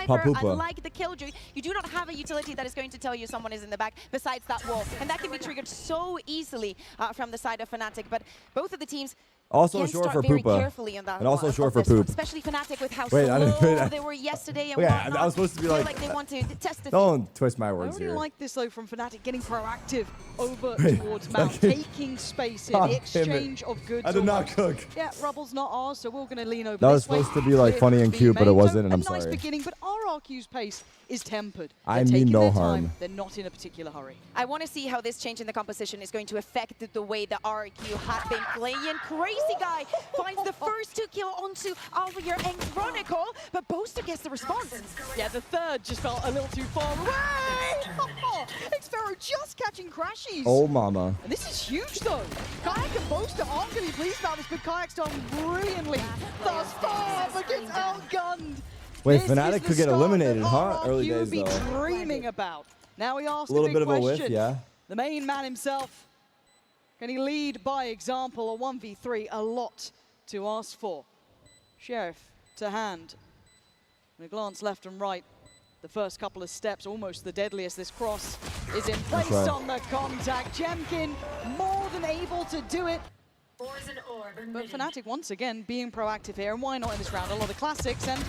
sniper, Papupa. unlike the Killjoy, you do not have a utility that is going to tell you someone is in the back besides that wall. And that can be triggered so easily from the side of Fnatic. But both of the teams Also can short start for very Poopa. carefully on that And also one, short for this one, Poop. especially Fnatic with how Wait, slow they were yesterday and yeah, whatnot. I was supposed to be Feel like they want to test the don't twist my I words really here. like this though from Fnatic, getting proactive over Wait, towards Mount, okay. taking space in, God the damn it. exchange of goods. I did not almost. cook. Yeah, rubble's not ours, so we're going to lean over That was this way. supposed to be like Clear funny and B cute, but it main. wasn't, and So I'm a nice sorry. beginning, but RRQ's pace is tempered. I They're mean taking no their harm. time. They're not in a particular hurry. I want to see how this change in the composition is going to affect the way the RRQ have been playing. Crazy Guy finds the first 2 kill onto Alvir and Chronicle, but Boaster gets the response. Yeah, the third just felt a little too far away. Xfero just catching crashies. Oh mama. And this is huge though. Kayak and Boaster aren't going to be pleased about this, but Kayak's done brilliantly thus far, but gets outgunned. Wait, This Fnatic is the could get start eliminated, that huh? RRQ Early would days be though. dreaming about. Now he asks A little bit of a question. whiff, yeah. The main man himself. Can he lead by example? A 1v3, a lot to ask for. Sheriff to hand. And a glance left and right. The first couple of steps, almost the deadliest. This cross is in place right. on the contact. Jemkin more than able to do it. But Fnatic once again being proactive here, and why not in this round? A lot of classics and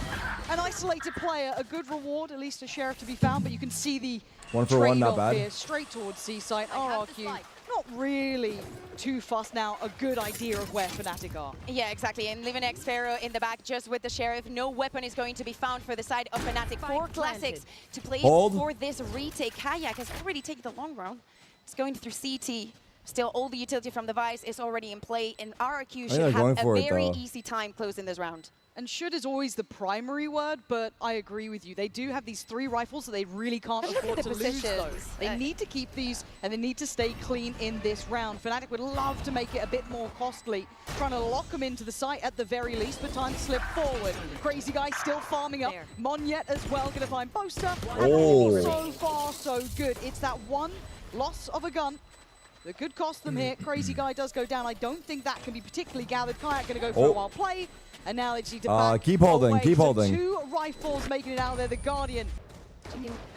an isolated player, a good reward, at least a Sheriff to be found, but you can see the 1 for 1, not trade-off bad. here, straight towards C-site. RRQ, not really too fussed now, a good idea of where Fnatic are. Yeah, exactly. And leaving Xfero in the back just with the Sheriff. No weapon is going to be found for the side of Fnatic. 4 classics to play Hold. for this retake. Kayak has already taken the long round. It's going through CT. Still, all the utility from the Vice is already in play, and RRQ should have a very easy time closing this round. And should is always the primary word, but I agree with you. They do have these 3 rifles that they really can't afford to lose those. They need to keep these, and they need to stay clean in this round. Fnatic would love to make it a bit more costly, trying to lock them into the site at the very least, but time to slip forward. Crazy Guy still farming up. Monyet as well, going to find Boaster. Oh. So far, so good. It's that one loss of a gun that could cost them here. Crazy Guy does go down. I don't think that can be particularly gathered. Kayak going to go for a wild play. And now they just need to back keep holding, away. keep So holding. 2 rifles making it out there. The Guardian.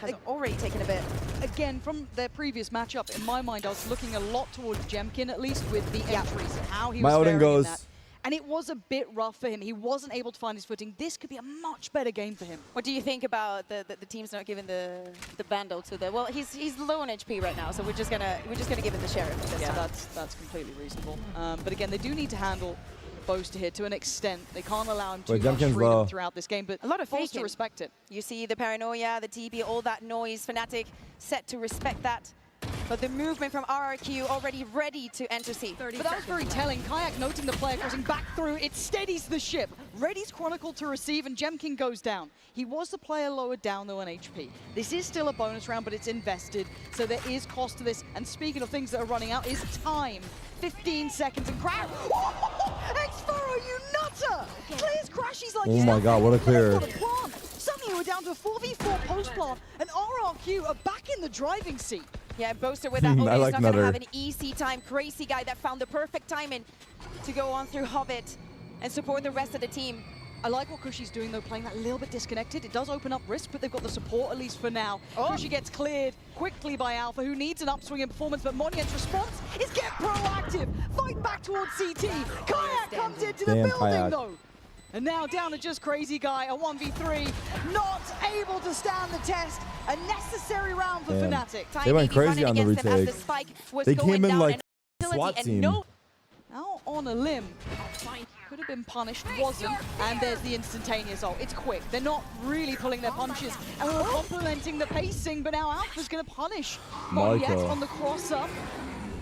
Has already taken a bit. Again, from their previous matchup, in my mind, I was looking a lot towards Jemkin, at least with the entries and how he was Odin faring goes. in that. And it was a bit rough for him. He wasn't able to find his footing. This could be a much better game for him. What do you think about the teams not giving the Vandal to the? Well, he's low on HP right now, so we're just gonna give it the Sheriff. This time. That's completely reasonable. But again, they do need to handle Boaster here to an extent. They can't allow him too much freedom throughout this game, but a lot of Boaster faking. respect it. You see the paranoia, the TP, all that noise. Fnatic set to respect that. But the movement from RRQ already ready to enter C. But that was very telling. Kayak noting the player crossing back through. It steadies the ship. Ready's Chronicle to receive, and Jemkin goes down. He was the player lowered down, though, on HP. This is still a bonus round, but it's invested, so there is cost to this. And speaking of things that are running out, is time. 15 seconds and crash. Xfero, you nutter! Clears crashes like Oh my god, what a clear. Suddenly we're down to a 4v4 post-plant, and RRQ are back in the driving seat. Yeah, Boaster with that Odin I is like not going to Nutter. have an easy time. Crazy Guy that found the perfect timing to go on through Hobbit and support the rest of the team. I like what Kushi's doing though, playing that a little bit disconnected. It does open up risk, but they've got the support at least for now. Kushi gets cleared quickly by Alpha, who needs an upswing in performance, but Monyet's response is get proactive. Fight back towards CT. Kayak comes into the building though. And now down to just Crazy Guy, a 1v3, not able to stand the test. A necessary round for Fnatic. They went crazy on the retake. They came in like SWAT team. Now on a limb. Could have been punished, wasn't, and there's the instantaneous ult. It's quick. They're not really pulling their punches, and we're complementing the pacing, but now Alpha's going to punish Monyet on the cross-up.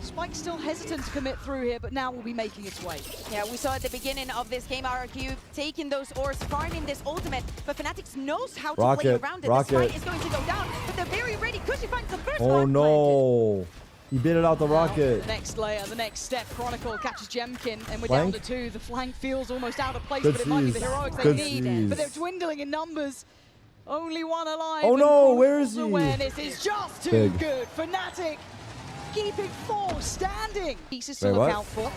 Spike's still hesitant to commit through here, but now will be making its way. Yeah, we saw at the beginning of this game, RRQ taking those ores, farming this ultimate, but Fnatic knows how to play around it. The Spike is going to go down, but they're very ready. Kushi finds the first one. Oh no! He bit it out the rocket. The next layer, the next step, Chronicle catches Jemkin, and we're down to 2. The flank feels almost out of place, but it might be the heroics they need. But they're dwindling in numbers. Only one alive. Oh no, where is he? Awareness is just too good. Fnatic keeping 4 standing. Pieces to look out for.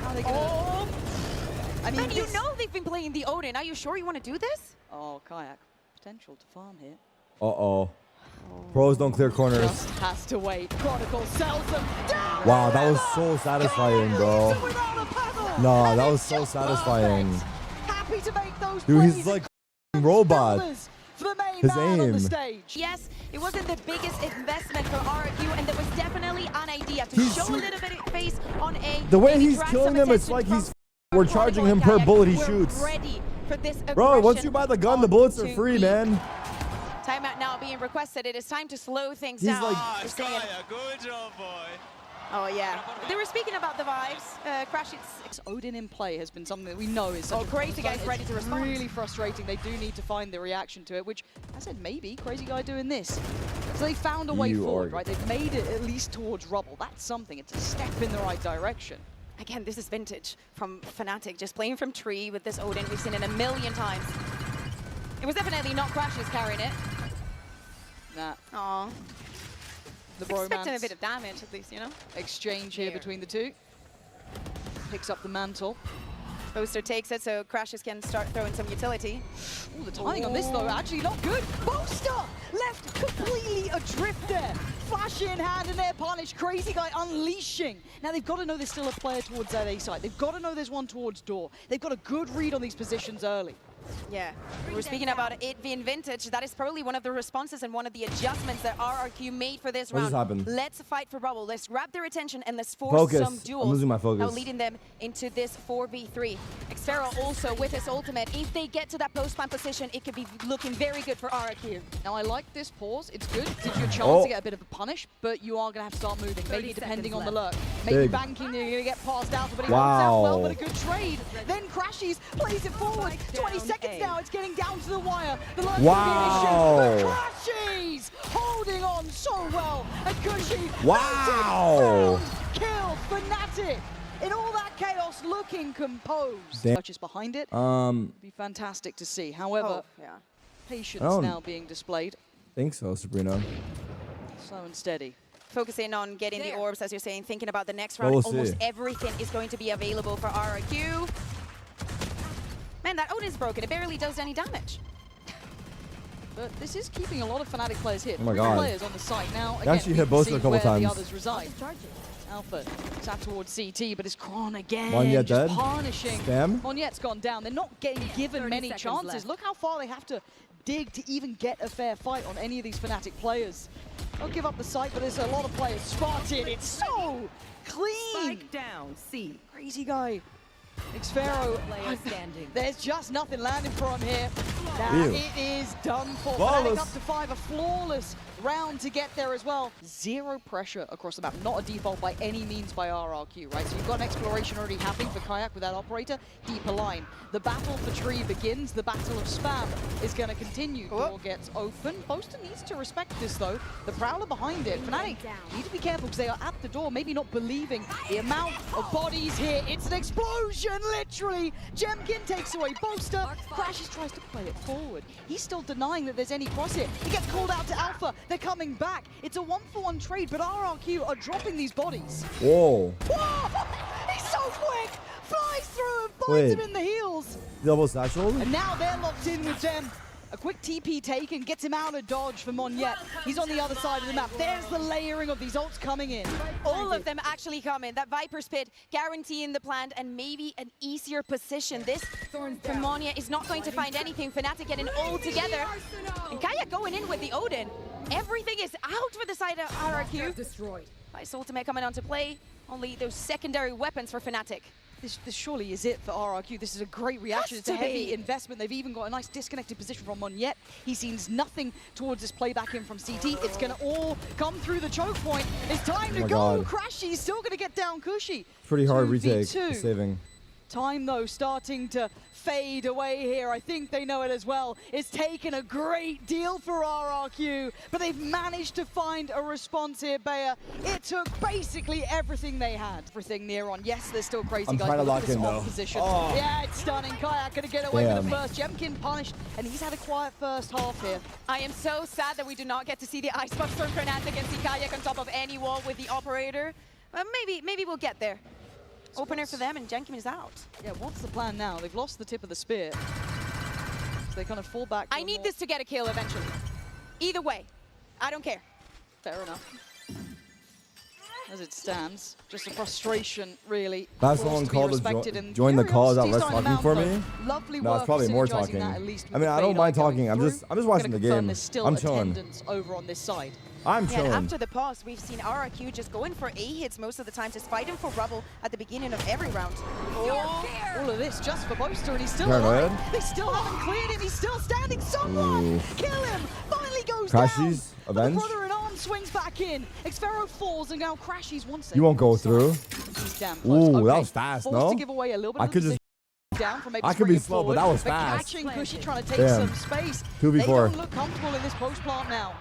How are they gonna... I mean, you know they've been playing the Odin. Are you sure you want to do this? Oh, Kayak. potential to farm here. Uh-oh. Pros don't clear corners. Just has to wait. Chronicle sells them down. Wow, that was so satisfying, bro. No, that was so satisfying. Happy to make those Dude, plays. he's like a robot. For the main His man on the aim. stage. Yes, it wasn't the biggest investment for RRQ, and there was definitely an idea to show a little bit of face on A. The way maybe he's drag killing some them, it's attention like from we're charging him per Kayak. bullet he We're shoots. ready for this Bro, once aggression you buy the gun, the bullets are free, man. Timeout now being requested. It is time to slow things He's down. like- We're saying- Good job, boy. Oh yeah, they were speaking about the vibes. Crash, it's Odin in play has been something that we know is such a Crazy Guy's it's ready to respond. really frustrating. They do need to find the reaction to it, which I said maybe Crazy Guy doing this. So they found a way forward, right? They've made it at least towards rubble. That's something. It's a step in the right direction. Again, this is vintage from Fnatic, just playing from tree with this Odin. We've seen it a million times. It was definitely not Crash who's carrying it. Nah. Aww. The Expecting a bromance bit of damage, at least, you know? exchange here between the two. Picks up the mantle. Boaster takes it, so Crashes can start throwing some utility. Ooh, the timing on this, though, actually not good. Boaster left completely adrift there. Flash in hand and they're punished. Crazy Guy unleashing. Now, they've got to know there's still a player towards that A side. They've got to know there's one towards door. They've got a good read on these positions early. Yeah, we're speaking about it being vintage. That is probably one of the responses and one of the adjustments that RRQ made for this round. just happened? Let's fight for bubble. Let's grab their attention and let's force some duels. I'm losing my focus. Now leading them into this 4v3. Xfero also with his ultimate. If they get to that post-plant position, it could be looking very good for RRQ. Now, I like this pause. It's good. It gives you a chance to get a bit of a punish, but you are going to have to start moving, maybe depending on the lurk. Maybe banking, you're going to get passed out, but he holds out well, but a good trade. Then Crashies plays it forward. 20 seconds now. It's getting down to the wire. The lurk's going to be an issue. But Crashies holding on so well. And Cushy. Wow. Kill Fnatic. In all that chaos, looking composed. Purchase behind it. Be fantastic to see. However, patience now being displayed. Think so, Sabrina. Slow and steady. Focusing on getting the orbs, as you're saying, thinking about the next round. Almost everything is going to be available for RRQ. Man, that Odin is broken. It barely does any damage. But this is keeping a lot of Fnatic players hit. Oh my 3 God. players on the site now. They actually hit Boaster a couple times. The others reside. Alpha sat towards CT, but it's Chron again. Monyet dead. Punishing. Spam. Monyet's gone down. They're not getting given many chances. Look how far they have to dig to even get a fair fight on any of these Fnatic players. Don't give up the site, but there's a lot of players spotted. It's so clean. Spike down, C. Crazy Guy. Xfero, there's just nothing landing for him here. Now it is done for. Fnatic up to 5, a flawless round to get there as well. Zero pressure across the map, not a default by any means by RRQ, right? So you've got an exploration already happening for Kayak with that operator, deeper line. The battle for tree begins, the battle of spam is going to continue. Door gets open. Boaster needs to respect this though. The Prowler behind it. Fnatic need to be careful because they are at the door, maybe not believing the amount of bodies here. It's an explosion, literally. Jemkin takes away Boaster. Crashes tries to play it forward. He's still denying that there's any cross here. He gets called out to Alpha. They're coming back. It's a 1-for-1 trade, but RRQ are dropping these bodies. Whoa. Whoa! He's so quick! Flies through and finds him in the heels. Double satchel. And now they're locked in with them. A quick TP taken, gets him out of dodge for Monyet. He's on the other side of the map. There's the layering of these ults coming in. All of them actually come in. That Viper's Pit guaranteeing the plant and maybe an easier position. This from Monyet is not going to find anything. Fnatic getting all together. And Kayak going in with the Odin. Everything is out for the side of RRQ. Nice ultimate coming onto play. Only those secondary weapons for Fnatic. This surely is it for RRQ. This is a great reaction. It's a heavy investment. They've even got a nice disconnected position from Monyet. He sees nothing towards this playback in from CT. It's going to all come through the choke point. It's time to go. Crashy's still going to get down Cushy. Pretty hard retake, saving. Time, though, starting to fade away here. I think they know it as well. It's taken a great deal for RRQ, but they've managed to find a response here, Bayer. It took basically everything they had. Everything near on. Yes, there's still Crazy Guys, but look at this opposition. Yeah, it's stunning. Kayak gonna get away with the first. Jemkin punished, and he's had a quiet first half here. I am so sad that we do not get to see the Icebox from Fnatic and see Kayak on top of any wall with the operator. But maybe we'll get there. Opener for them, and Jenkin is out. Yeah, what's the plan now? They've lost the tip of the spear. They kind of fall back. I need this to get a kill eventually. Either way, I don't care. Fair enough. As it stands, just a frustration, really. That's someone called to join the call. Is that less talking for me? Lovely No, it's probably more talking. I mean, I don't mind talking. I'm just watching the game. I'm chilling. Over on this side. I'm chilling. Yeah, after the pause, we've seen RRQ just going for A hits most of the time, just fighting for rubble at the beginning of every round. All of this just for Boaster, and he's still Paranoid. alive. They still haven't cleared him. He's still standing. Someone kill him. Finally goes Crashies, down. avenge. The brother in arms swings back in. Xfero falls, and now Crashies once. You won't go through. He's damn close. Ooh, Okay. that was fast, Forced no? to give away a little bit I of could the just. down from maybe I could be springing slow, but forward, that was fast. Catching Cushy trying to take Damn. some space. 2v4. They don't look comfortable in this post plant now.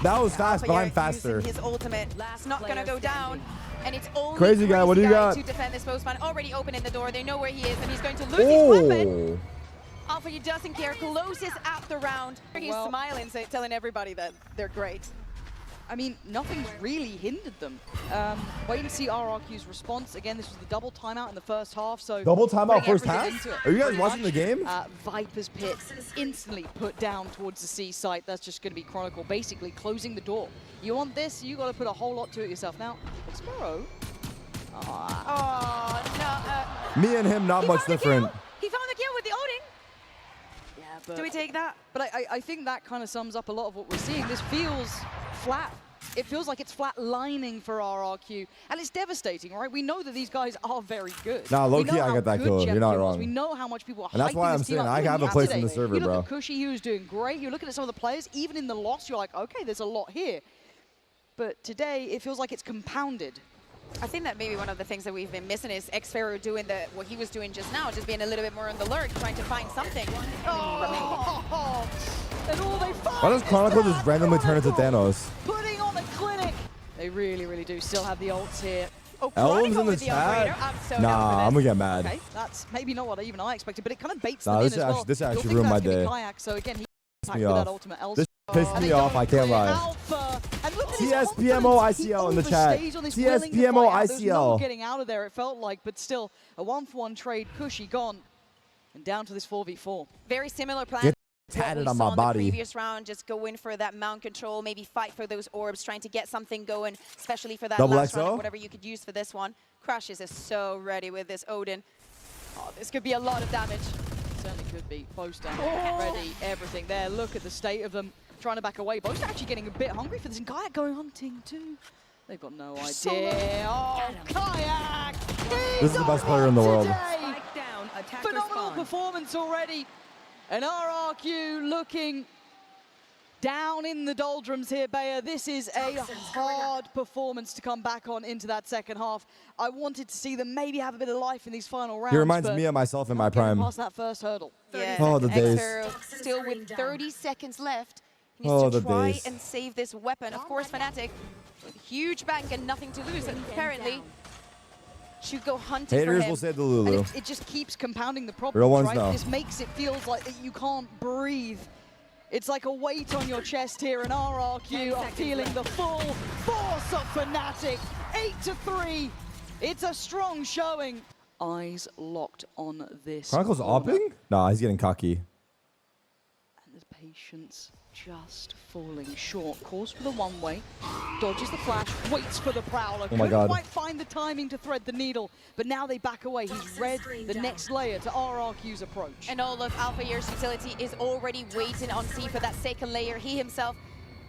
That was fast, but I'm faster. His ultimate, it's not gonna go down, and it's only Crazy guy, what do you got? To defend this postman. Already opening the door. They know where he is, and he's going to lose his weapon. Alpha, he doesn't care. Closes out the round. He's smiling, telling everybody that they're great. I mean, nothing's really hindered them. Wait and see RRQ's response. Again, this was the double timeout in the first half, so... Double timeout first half? Are Are you guys watching the game? Viper's Pit instantly put down towards the C site. That's just going to be Chronicle, basically closing the door. You want this, you got to put a whole lot to it yourself. Now, Sparrow... Oh, no. Me and him, not much different. He found the kill with the Odin. Yeah, but... Do we take that? But I think that kind of sums up a lot of what we're seeing. This feels flat. It feels like it's flat lining for RRQ, and it's devastating, right? We know that these guys are very good. Nah, low-key, I got that kill. You're not wrong. We know how much people are hyping And that's why I'm saying I have a place in the server, bro. You bro. look at Cushy, he was doing great. You're looking at some of the players, even in the loss, you're like, okay, there's a lot here. But today, it feels like it's compounded. I think that maybe one of the things that we've been missing is Xfero doing what he was doing just now, just being a little bit more on the alert, trying to find something. Oh, and all they find Why does Chronicle just randomly turn into Thanos? Putting on a clinic. They really, really do still have the ults here. Oh, Elves in the chat? chat? I'm so Nah, I'm gonna get mad. Okay, that's maybe not what even I expected, but it kind of baits Nah, them this in as well. this actually You'll ruined my think that's day. gonna be Kayak, so again, he Pissed me with that off. ultimate else. This pissed And me they off, go I can't clear lie. Alpha. And look at his confidence. TSPMO ICL in the chat. Overstays on this willing to TSPMO fight out. There's no ICL. getting out of there, it felt like, but still, a 1-for-1 trade. Cushy gone. And down to this 4v4. Very similar plan. Get tatted on my body. In the previous round, just go in for that mount control, maybe fight for those orbs, trying to get something going, especially for that Double last XO? round, whatever you could use for this one. Crashes is so ready with this Odin. Oh, this could be a lot of damage. Certainly could be. Boaster ready, everything there. Look at the state of them. Trying to back away. Boaster actually getting a bit hungry for this. And Kayak going hunting too. They've got no idea. Oh, Kayak! This is the best player in the world. Phenomenal performance already. And RRQ looking down in the doldrums here, Bayer. This is a hard performance to come back on into that second half. I wanted to see them maybe have a bit of life in these final rounds. He reminds me of myself in my prime. Past that first hurdle. Yeah. Oh, the days. Xfero still with 30 seconds left. He Oh, needs the to try days. and save this weapon. Of course, Fnatic with huge bank and nothing to lose. And apparently, should go hunting for Haters him. will say the And Lulu. it just keeps compounding the problem, Real ones right? know. This makes it feel like that you can't breathe. It's like a weight on your chest here, and RRQ are feeling the full force of Fnatic. 8-3. It's a strong showing. Eyes locked on this. Chronicle's corner. opping? Nah, he's getting cocky. And the patience just falling short. Calls for the one-way, dodges the flash, waits for the Prowler. Oh my Couldn't God. quite find the timing to thread the needle, but now they back away. He's read the next layer to RRQ's approach. And all of Alpha Year's utility is already waiting on C for that second layer. He himself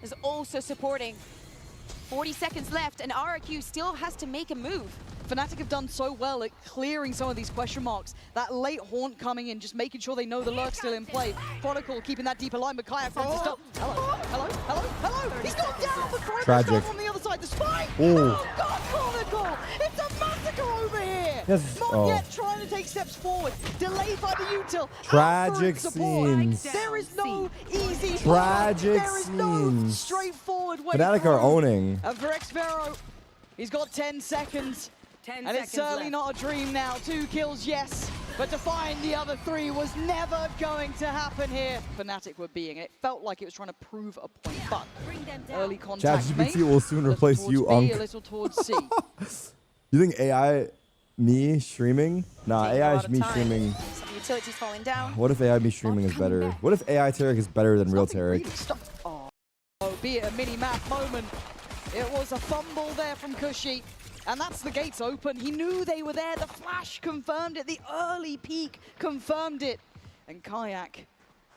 is also supporting. 40 seconds left, and RRQ still has to make a move. Fnatic have done so well at clearing some of these question marks. That late haunt coming in, just making sure they know the lurk's still in play. Chronicle keeping that deeper line, but Kayak finds to stop. Hello, hello, hello, hello! He's gone down, but Chronicle's Tragic. gone on the other side. The spike! Ooh. Oh, God, Chronicle! It's a massacre over here! Yes. Not yet trying to take steps forward. Delayed by the util. Tragic support. scenes. There is no easy Tragic There is no scenes. straightforward way Fnatic through. are owning. And for Xfero, he's got 10 seconds. And it's certainly not a dream now. 2 kills, yes. But to find the other 3 was never going to happen here. Fnatic were being it. It felt like it was trying to prove a point. But early contact ChatGPT made. will soon A replace little you, towards B, Unk. a little towards C. You think AI, me streaming? Nah, Taking a AI lot is of me time. streaming. You Utility's falling down. What if AI me streaming is better? What if AI Tarik is better than real Tarik? Oh, be it a mini-map moment. It was a fumble there from Cushy. And that's the gates open. He knew they were there. The flash confirmed it. The early peek confirmed it. And Kayak,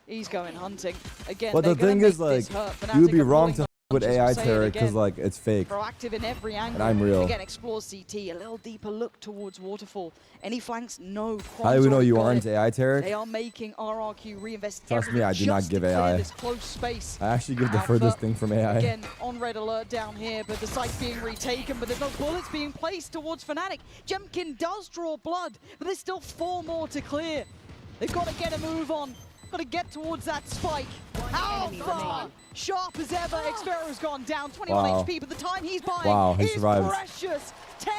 he's going hunting. Again, But the thing is, like, you would be wrong to with AI Tarik because, like, it's fake. Proactive in every angle. And I'm real. Again, explore CT. A little deeper look towards Waterfall. Any flanks? No. How do we know you aren't AI Tarik? They are making RRQ reinvest. Trust me, I do not give AI. This close space. I actually give the furthest thing from AI. Again, on red alert down here, but the site's being retaken, but there's no bullets being placed towards Fnatic. Jemkin does draw blood, but there's still 4 more to clear. They've got to get a move on. Got to get towards that spike. Alpha! Sharp as ever. Xpero's gone down. 21 HP, but the time he's buying he is survived. precious. 10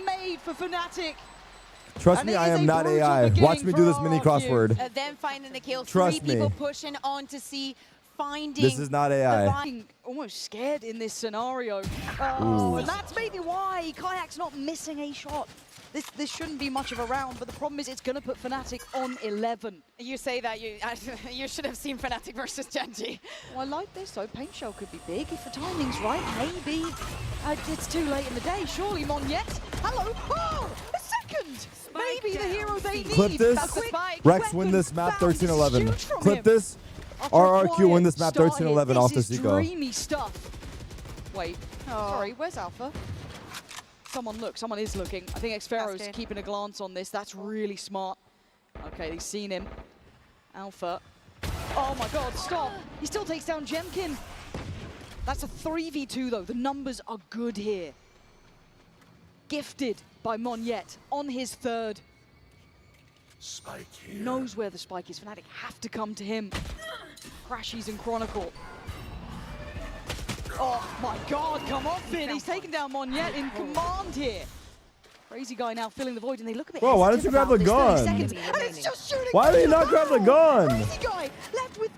made for Fnatic. Trust me, I am not AI. Watch me do this mini crossword. Then finding the kill. Trust 3 me. people pushing on to see, finding. This is not AI. Almost scared in this scenario. And that's maybe why Kayak's not missing a shot. This shouldn't be much of a round, but the problem is it's going to put Fnatic on 11. You say that, you should have seen Fnatic versus Genji. Well, I like this though. Paint Shell could be big if the timing's right. Maybe it's too late in the day. Surely Monyet. Hello. Oh, a second. Maybe the hero they need. Clip this. Rex win this map 13-11. Clip this. RRQ win this map 13-11 off the Zico. Dreamy stuff. Wait. Sorry, where's Alpha? Someone is looking. I think Xpero's keeping a glance on this. That's really smart. Okay, they've seen him. Alpha. Oh my god, stop. He still takes down Jemkin. That's a 3v2 though. The numbers are good here. Gifted by Monyet on his 3rd. Spike here. Knows where the spike is. Fnatic have to come to him. Crashies and Chronicle. Oh my god, come off it. He's taken down Monyet in command here. Crazy guy now filling the void, and they look a bit. Bro, why don't you grab the gun? And it's just shooting. Why did he not grab the gun? Crazy guy left with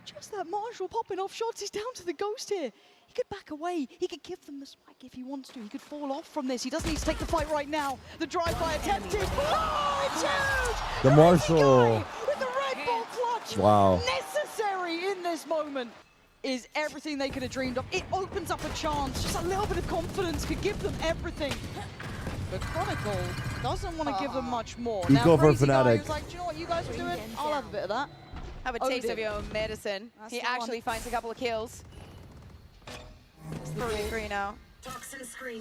just that Marshall popping off shots. He's down to the ghost here. He could back away. He could give them the spike if he wants to. He could fall off from this. He doesn't need to take the fight right now. The drive-by attempted. Oh, it's huge! The Marshall. With the Red Bull clutch. Wow. Necessary in this moment is everything they could have dreamed of. It opens up a chance. Just a little bit of confidence could give them everything. But Chronicle doesn't want to give them much more. Eco Now, for Crazy Guy Fnatic. was like, do you know what you guys are doing? I'll have a bit of that. Have a taste Odin. of your own medicine. That's He the one. actually finds a couple of kills. 3-3 now.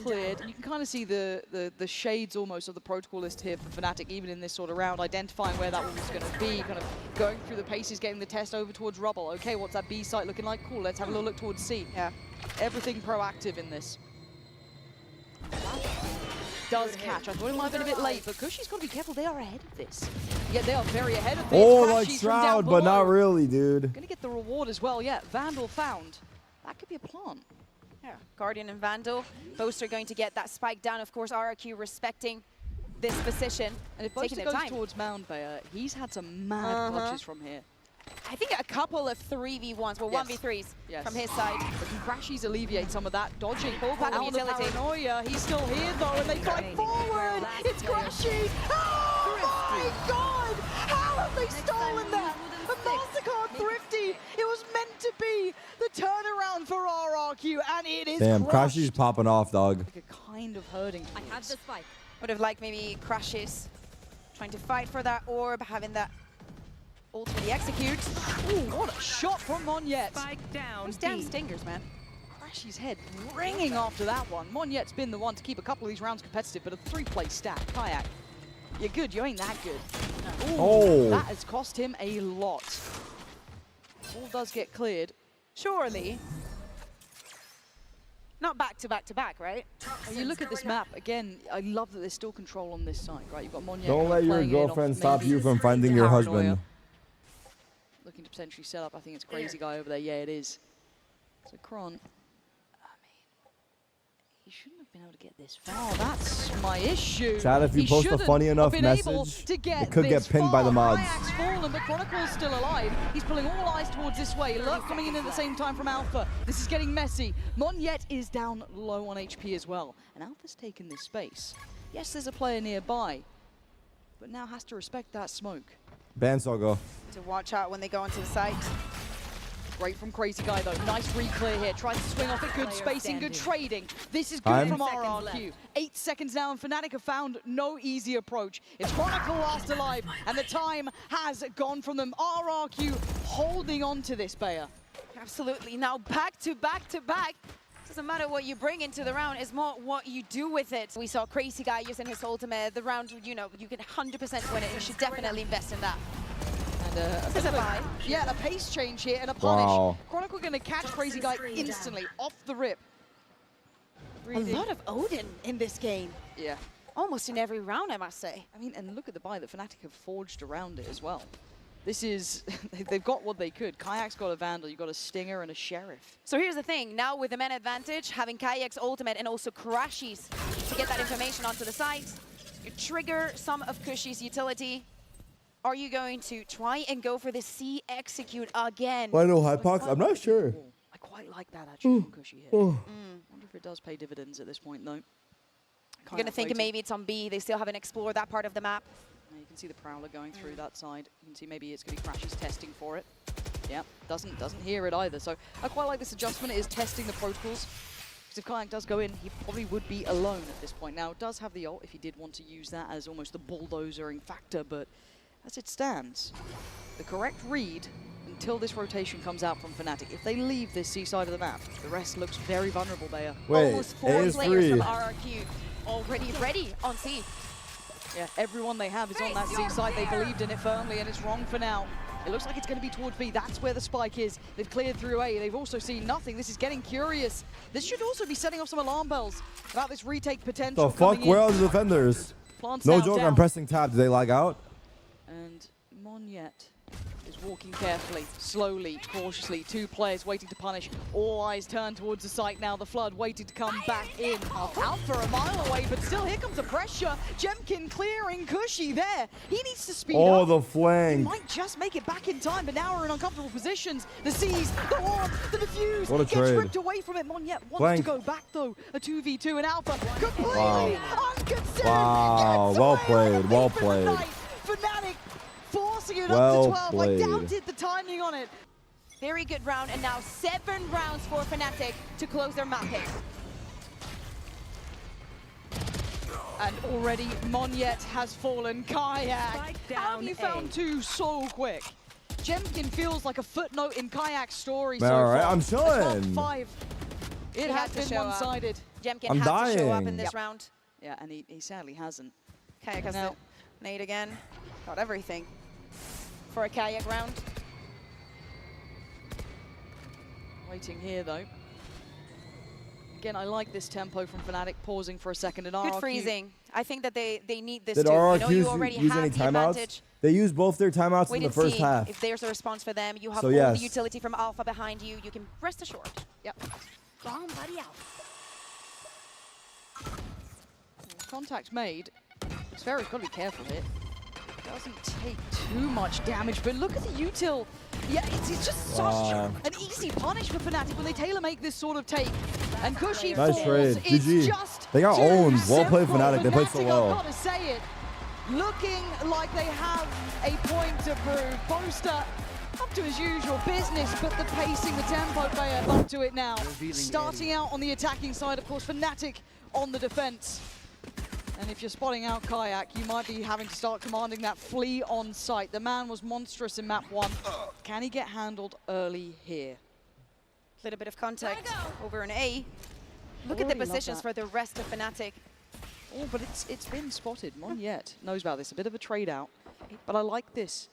Cleared. You can kind of see the shades almost of the protocol list here for Fnatic, even in this sort of round, identifying where that one was going to be, kind of going through the paces, getting the test over towards Rubble. Okay, what's that B site looking like? Cool, let's have a little look towards C. Yeah. Everything proactive in this. Does catch. I thought it might have been a bit late, but Cushy's got to be careful. They are ahead of this. Yeah, they are very ahead of this. Oh, like Crashies from down Shroud, but not below. really, dude. Gonna get the reward as well. Yeah, Vandal found. That could be a plant. Yeah, Guardian and Vandal. Both are going to get that spike down. Of course, RRQ respecting this position. And if taking Boaster their goes time. towards Mound Bayer, he's had some mad clutches from here. I think a couple of 3v1s, well, Yes. 1v3s Yes. from his side. But can Crashies alleviate some of that dodging? Full pack of Out of utility. paranoia, he's still here though, and they fight forward. It's Crashies. Oh my god! How have they stolen that? A MasterCard Thrifty. It was meant to be the turnaround for RRQ, and it is Damn, crushed. Crashy's popping off, dog. Like a kind of hurting. I have the spike. Would have liked maybe Crashes trying to fight for that orb, having that ultimately execute. Ooh, what a shot from Monyet. Spike down. Those damn stingers, man. Crashy's head ringing after that one. Monyet's been the one to keep a couple of these rounds competitive, but a 3-play stack. Kayak, you're good, you ain't that good. Ooh, Oh. that has cost him a lot. All does get cleared. Surely. Not back to back to back, right? When you look at this map, again, I love that there's still control on this side, right? You've got Monyet. Don't let your playing in off girlfriend stop maybe you from finding your paranoia. husband. Looking to potentially set up. I think it's Crazy Guy over there. Yeah, it is. So Kron, I mean, he shouldn't have been able to get this far. That's my issue. Chad, if you He post a shouldn't funny have enough been able message, to get it could get this pinned by the far. mods. Kayak's fallen, but Chronicle's still alive. He's pulling all eyes towards this way. Lurk coming in at the same time from Alpha. This is getting messy. Monyet is down low on HP as well, and Alpha's taken this space. Yes, there's a player nearby, but now has to respect that smoke. Bandsaw go. To watch out when they go onto the site. Great from Crazy Guy though. Nice re-clear here. Tries to swing off it. Good spacing, good trading. This is good from RRQ. 8 seconds now, and Fnatic have found no easy approach. It's Chronicle last alive, and the time has gone from them. RRQ holding on to this, Bayer. Absolutely. Now back to back to back. Doesn't matter what you bring into the round, it's more what you do with it. We saw Crazy Guy using his ultimate. The round, you know, you can 100% win it. You should definitely invest in that. And This is a buy. yeah, a pace change here and a punish. Wow. Chronicle going to catch Crazy Guy instantly, off the rip. A lot of Odin in this game. Yeah. Almost in every round, I must say. I mean, and look at the buy that Fnatic have forged around it as well. This is, they've got what they could. Kayak's got a Vandal, you've got a Stinger and a Sheriff. So here's the thing, now with the man advantage, having Kayak's ultimate and also Crashies to get that information onto the site, you trigger some of Kushi's utility. Are you going to try and go for the C execute again? Why no Hypox? I'm not sure. I quite like that actually from Cushy here. Wonder if it does pay dividends at this point though. I'm going to think maybe it's on B. They still haven't explored that part of the map. You can see the Prowler going through that side. You can see maybe it's going to be Crashies testing for it. Yeah, doesn't hear it either. So I quite like this adjustment. It is testing the protocols. Because if Kayak does go in, he probably would be alone at this point. Now, it does have the ult if he did want to use that as almost the bulldozering factor, but as it stands, the correct read until this rotation comes out from Fnatic. If they leave this C side of the map, the rest looks very vulnerable, Bayer. Wait, Almost 4 A is players 3. from RRQ already ready on C. Yeah, everyone they have is on that C side. They believed in it firmly, and it's wrong for now. It looks like it's going to be towards B. That's where the spike is. They've cleared through A. They've also seen nothing. This is getting curious. This should also be setting off some alarm bells about this retake potential. The fuck? Where are the defenders? Plants No now joke, down. I'm pressing tab. Did they lag out? And Monyet is walking carefully, slowly, cautiously. 2 players waiting to punish. All eyes turn towards the site now. The Flood waiting to come back in. Alpha a mile away, but still here comes the pressure. Jemkin clearing Cushy there. He needs to speed up. Oh, the He flank. might just make it back in time, but now we're in uncomfortable positions. The C's, the Orb, the Diffuse What a gets trade. ripped away from it. Monyet wants Flank. to go back though. A 2v2 in Alpha, completely Wow. unconsidered. Wow, Gets well away played, on the well deep in the played. night. Fnatic forcing it Well up to 12. played. I doubted the timing on it. Very good round, and now 7 rounds for Fnatic to close their map hit. And already Monyet has fallen. Kayak, how have you found 2 so quick? Jemkin feels like a footnote in Kayak's story so All right, far. I'm It's top chilling. 5. It He has had to been show up. one-sided. Jemkin I'm had to show up in dying. this Yep. round. Yeah, and he sadly hasn't. Kayak has Now- the nade again. Got everything for a Kayak round. Waiting here though. Again, I like this tempo from Fnatic, pausing for a second. And Good RRQ, freezing. I think that they need this Did too. I know RRQ you already use have any the timeouts? advantage. They used both their timeouts Wait in the and first see half. if there's a response for them. You have So all yes. the utility from Alpha behind you. You can rest assured. Yep. Go on, buddy, out. Contact made. Sphera's got to be careful here. Doesn't take too much damage, but look at the util. Yeah, it's just such an easy punish for Fnatic when they tailor-make this sort of take. And Cushy Nice falls. trade. It's GG. just They got too owned. Well played, simple. Fnatic. They played so Fnatic, well. I've got to say it. Looking like they have a point to prove. Boaster up to his usual business, but the pacing, the tempo player up to it now. Starting out on the attacking side, of course, Fnatic on the defense. And if you're spotting out Kayak, you might be having to start commanding that flee on site. The man was monstrous in map 1. Can he get handled early here? Little bit of contact over an A. Look at the already love positions that. for the rest of Fnatic. Oh, but it's been spotted. Monyet knows about this. A bit of a trade out. But I like this.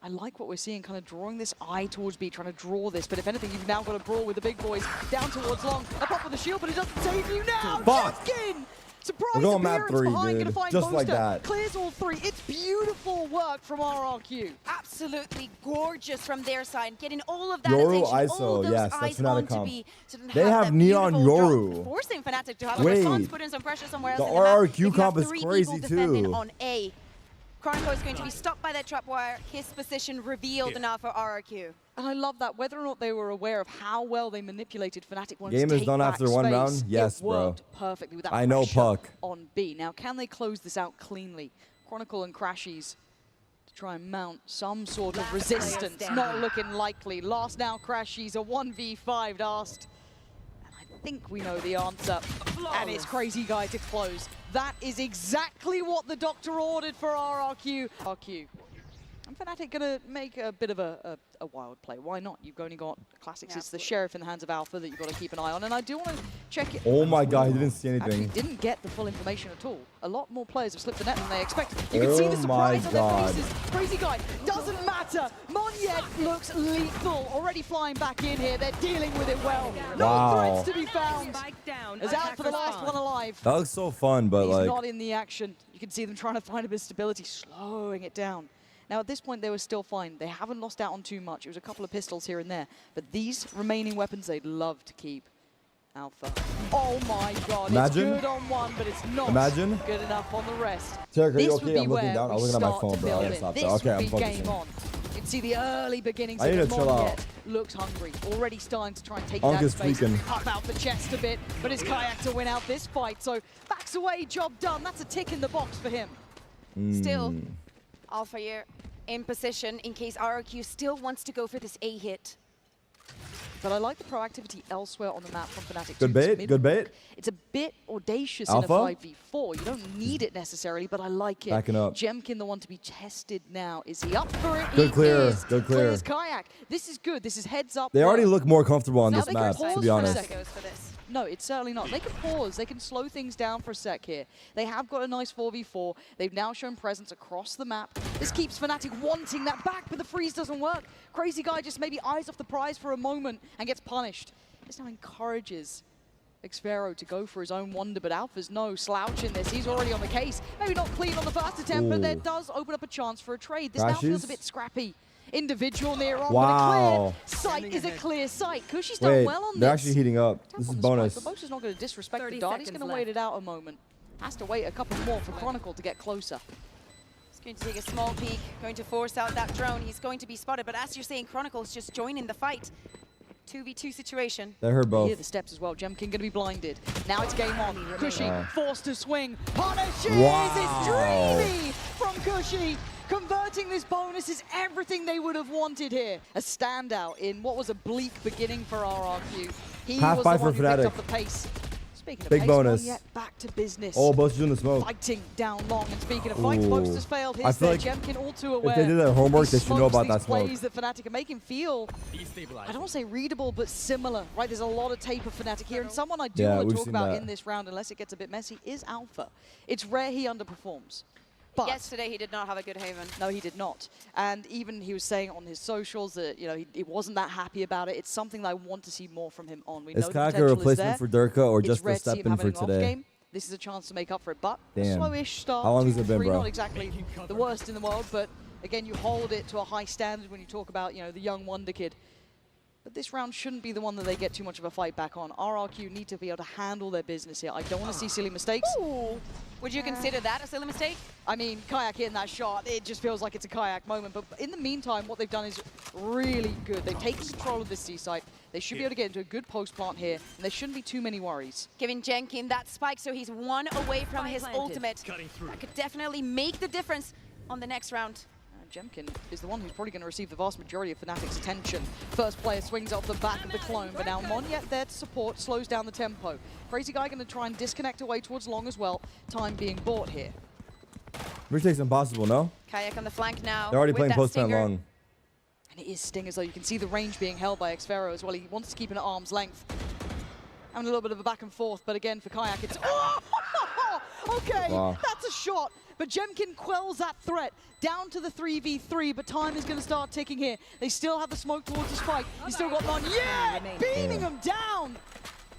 I like what we're seeing, kind of drawing this eye towards B, trying to draw this. But if anything, you've now got a brawl with the big boys. Down towards Long. A pop with the shield, but it doesn't save you now. Fuck. Jemkin! Surprise We're going map appearance 3, behind, dude. gonna find Just like Boaster. that. Clears all 3. It's beautiful work from RRQ. Absolutely gorgeous from their side, getting all of that Yoru attention, ISO, all those yes, that's eyes Fnatic onto comp. B. So then They have that Neon beautiful drop, Yoru. forcing Fnatic to have a Wait. response, put in some pressure somewhere else The in the map. RRQ If you have comp is 3 crazy people defending too. on A. Chronicle is going to be stopped by that trapwire. His position revealed now for RRQ. And I love that, whether or not they were aware of how well they manipulated Fnatic once Game to is take done back after one space, round? Yes, it bro. worked perfectly with that I know pressure Puck. on B. Now, can they close this out cleanly? Chronicle and Crashies try and mount some sort of resistance. Not looking likely. Last now, Crashy's a 1v5 asked. And I think we know the answer. And it's Crazy Guy to close. That is exactly what the doctor ordered for RRQ. RRQ. And Fnatic gonna make a bit of a wild play. Why not? You've only got classics. Yeah, it's the Sheriff in the hands of Alpha that you've got to keep an eye on. And I do want to check it. Oh my god, he didn't see anything. Actually didn't get the full information at all. A lot more players have slipped the net than they expected. You can see the surprise on their faces. Crazy Guy, doesn't matter. Monyet looks lethal. Already flying back in here. They're dealing with it well. No threats to be found. Is out for the last one alive. That looks so fun, but He's like... not in the action. You can see them trying to find a bit of stability, slowing it down. Now, at this point, they were still fine. They haven't lost out on too much. It was a couple of pistols here and there. But these remaining weapons, they'd love to keep. Alpha. Oh my god, Imagine. It's good on one, but it's not good enough on the rest. Tarik, are you This okay? would be I'm looking where down. I'm we looking at my start phone, to bro. I build gotta it. stop This that. Okay, would I'm be focusing. game on. You can see the early beginnings I need of to chill out. Monyet looks hungry. Already starting to try and take Unk that is space. tweaking. Up out the chest a bit, but it's Kayak to win out this fight. So backs away, job done. That's a tick in the box for him. Still, Alpha here in position in case RRQ still wants to go for this A hit. But I like the proactivity elsewhere on the map from Fnatic. Good bait, good bait. It's a bit audacious Alpha? in a 5v4. You don't need it necessarily, but I like it. Backing up. Jemkin, the one to be tested now. Is he up for it? Good He clear, is. good clear. Clears Kayak. This is good. This is heads up. They already work. look more comfortable on Now this they can map, pause to be for a honest. second. Goes for this. No, it's certainly not. They can pause. They can slow things down for a sec here. They have got a nice 4v4. They've now shown presence across the map. This keeps Fnatic wanting that back, but the freeze doesn't work. Crazy Guy just maybe eyes off the prize for a moment and gets punished. This now encourages Xfero to go for his own wonder, but Alpha's no slouch in this. He's already on the case. Maybe not clean on the first attempt, but that does open up a chance for a trade. This now feels a bit scrappy. Individual near on, but a clear sight is a clear sight. Kushi's done well on this. They're actually heating up. This is bonus. But Bosa's not going to disrespect the dart. He's going to wait it out a moment. Has to wait a couple more for Chronicle to get closer. He's going to take a small peek, going to force out that drone. He's going to be spotted, but as you're saying, Chronicle's just joining the fight. 2v2 situation. They heard both. Hear the steps as well. Jemkin going to be blinded. Now it's game on. Kushi forced to swing. Punishes! It's dreamy from Kushi. Converting this bonus is everything they would have wanted here. A standout in what was a bleak beginning for RRQ. He Half was buy the one for who picked Fnatic. up the pace. Speaking of Big pace, bonus. Monyet back to business. Oh, Bosa's doing the smoke. Fighting down long, and speaking of fights, Ooh. Bosa's failed his I feel there. like Jemkin all too aware. If they did their homework, they should know about that smoke. Plays that Fnatic are making feel, I don't want to say readable, but similar, right? There's a lot of tape of Fnatic here, and someone I do want to talk about in this round, unless it gets a bit messy, is Alpha. It's rare he underperforms. But yesterday he did not have a good Haven. No, he did not. And even he was saying on his socials that he wasn't that happy about it. It's something that I want to see more from him on. We know Is the Kayak a potential replacement is for there. Durka or It's just rare a to see step him in for having an off today? game. This is a chance to make up for it, but a Damn. slowish start. How long has it been, 2-3, bro? Not exactly the worst in the world, but again, you hold it to a high standard when you talk about the young wonder kid. But this round shouldn't be the one that they get too much of a fight back on. RRQ need to be able to handle their business here. I don't want to see silly mistakes. Ooh. Would you consider that a silly mistake? I mean, Kayak hitting that shot, it just feels like it's a Kayak moment. But in the meantime, what they've done is really good. They've taken control of this C site. They should be able to get into a good post plant here, and there shouldn't be too many worries. Giving Jemkin that spike, so he's one away from his ultimate. That could definitely make the difference on the next round. Jemkin is the one who's probably going to receive the vast majority of Fnatic's attention. First player swings off the back of the clone, but now Monyet there to support, slows down the tempo. Crazy Guy going to try and disconnect away towards long as well. Time being bought here. Retake's impossible, no? Kayak on the flank now. They're already with playing that post-time stinger. long. And it is Stingers though. You can see the range being held by Xfero as well. He wants to keep it at arm's length. Having a little bit of a back and forth, but again for Kayak it's... Oh! Okay, that's a shot. But Jemkin quells that threat. Down to the 3v3, but time is going to start ticking here. They still have the smoke towards the spike. He's still got Monyet beaming him down.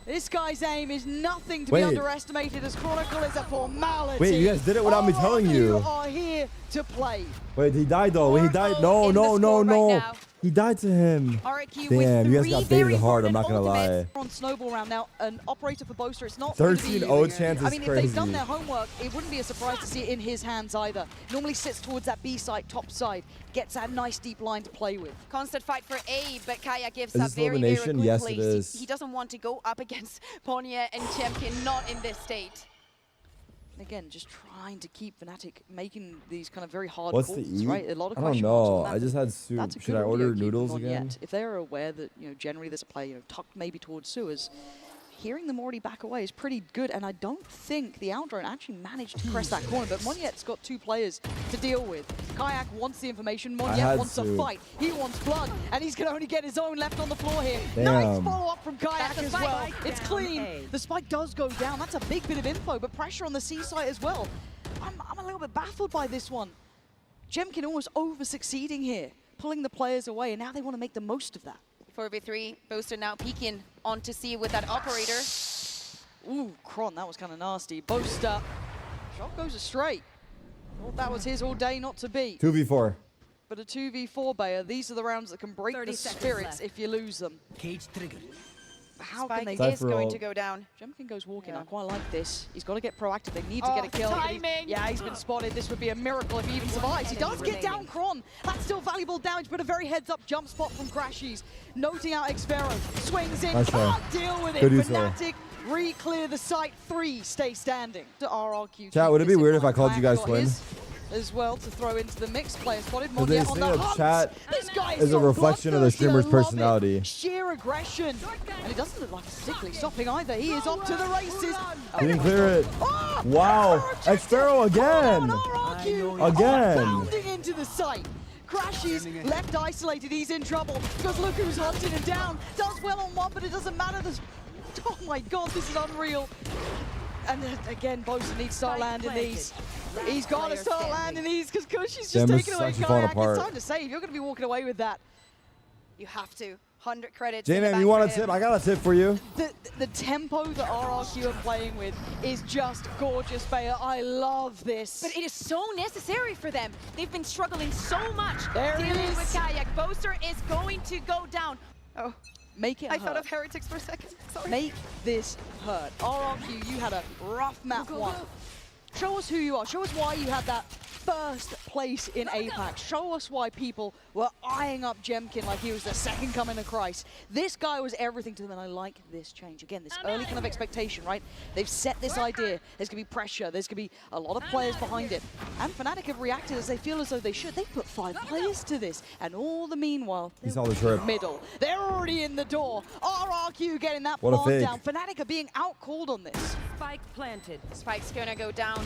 This guy's aim is nothing to be underestimated, as Chronicle is a formality. Wait, you guys did it without me telling you. Are here to play. Wait, he died though. Wait, he died. No, no, no, no. He died to him. RRQ Damn, you with guys got 3 baited hard, I'm not going to lie. On snowball round now, an operator for Boaster, it's not 13-0 chance is I mean, if crazy. they've done their homework, it wouldn't be a surprise to see it in his hands either. Normally sits towards that B side, top side, gets that nice deep line to play with. Constant fight for A, but Kayak gives Is up this very, very elimination? quickly. Yes, it is. He doesn't want to go up against Monyet and Jemkin, not in this state. Again, just trying to keep Fnatic making these kind of very hard What's calls, the E? right? A lot of I don't question marks on know. that. I just had That's soup. a Should good I order audio cue noodles from again? Monyet. If they're aware that, you know, generally there's a player, you know, tucked maybe towards sewers, hearing them already back away is pretty good, and I don't think the Outdrone actually managed to press that corner, but Monyet's got 2 players to deal with. Kayak wants the information, Monyet wants to fight, he wants blood, and he's going to only get his own left on the floor here. Damn. Nice follow-up from Kayak as well. Spike It's clean. The spike does go down. That's a big bit of info, but pressure on the C side as well. I'm a little bit baffled by this one. Jemkin almost over-succeeding here, pulling the players away, and now they want to make the most of that. 4v3, Boaster now peeking onto C with that operator. Ooh, Kron, that was kind of nasty. Boaster, shot goes astray. Thought that was his all day, not to be. 2v4. But a 2v4 Bayer, these are the rounds that can break the spirits if you lose them. Cage triggered. How can Spike they... is going to go down. Jemkin goes walking. Yeah. I quite like this. He's got to get proactive. They need to get a kill. Timing! Yeah, he's been spotted. This would be a miracle if he even survives. He does get down Kron. That's still valuable damage, but a very heads-up jump spot from Crashies. Noting out Xvero. Swings in. Nice try. Can't deal with it. Good use there. Fnatic re-clear the site. 3 stay standing. To RRQ. Chat, would it be weird if I called you guys twins? As well to throw into the mix. Player spotted. Because they Monyet on say the that hunt. chat This guy is a so reflection of the bloodthirsty, streamer's I love it. personality. Sheer aggression. And it doesn't look like it's particularly stopping either. He is off to the races. He didn't clear it. Oh, Wow. Xfero again. RRQ Again. bounding into the site. Crashes, left isolated, he's in trouble. Because look who's hunting him down. Does well on one, but it doesn't matter. Oh my god, this is unreal. And then, again, Boaster needs to start landing these. He's got to start landing these because Cushy's just Damn, this taking is away actually falling Kayak. apart. It's time to save. You're going to be walking away with that. You have to. 100 credits. in the J-Name, bank you want for a him. tip? I got a tip for you. The tempo that RRQ are playing with is just gorgeous, Bayer. I love this. But it is so necessary for them. They've been struggling so much There it dealing is. with Kayak. Boaster is going to go down. Oh, Make it I hurt. thought of Heretics for a second. Sorry. Make this hurt. RRQ, you had a rough map one. Show us who you are. Show us why you had that first place in APAC. Show us why people were eyeing up Jemkin like he was the second coming of Christ. This guy was everything to them, and I like this change. Again, this early kind of expectation, right? They've set this idea. There's going to be pressure. There's going to be a lot of players behind it. And Fnatic have reacted as they feel as though they should. They put 5 players to this. And all the meanwhile, He saw the trip. middle. They're already in the door. RRQ getting that What a plant fake. down. Fnatic are being out-called on this. Spike planted. Spike's going to go down.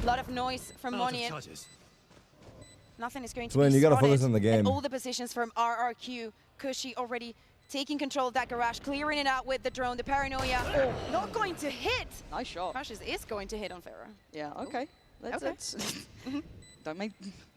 A lot of noise from Out of Monyet. charges. Nothing is going to Twin, be you gotta spotted. focus on the game. And all the positions from RRQ. Cushy already taking control of that garage, clearing it out with the drone. The paranoia. Oh, not going to hit. Nice shot. Crashes is going to hit on Farah. Yeah, okay. Okay. Let's don't make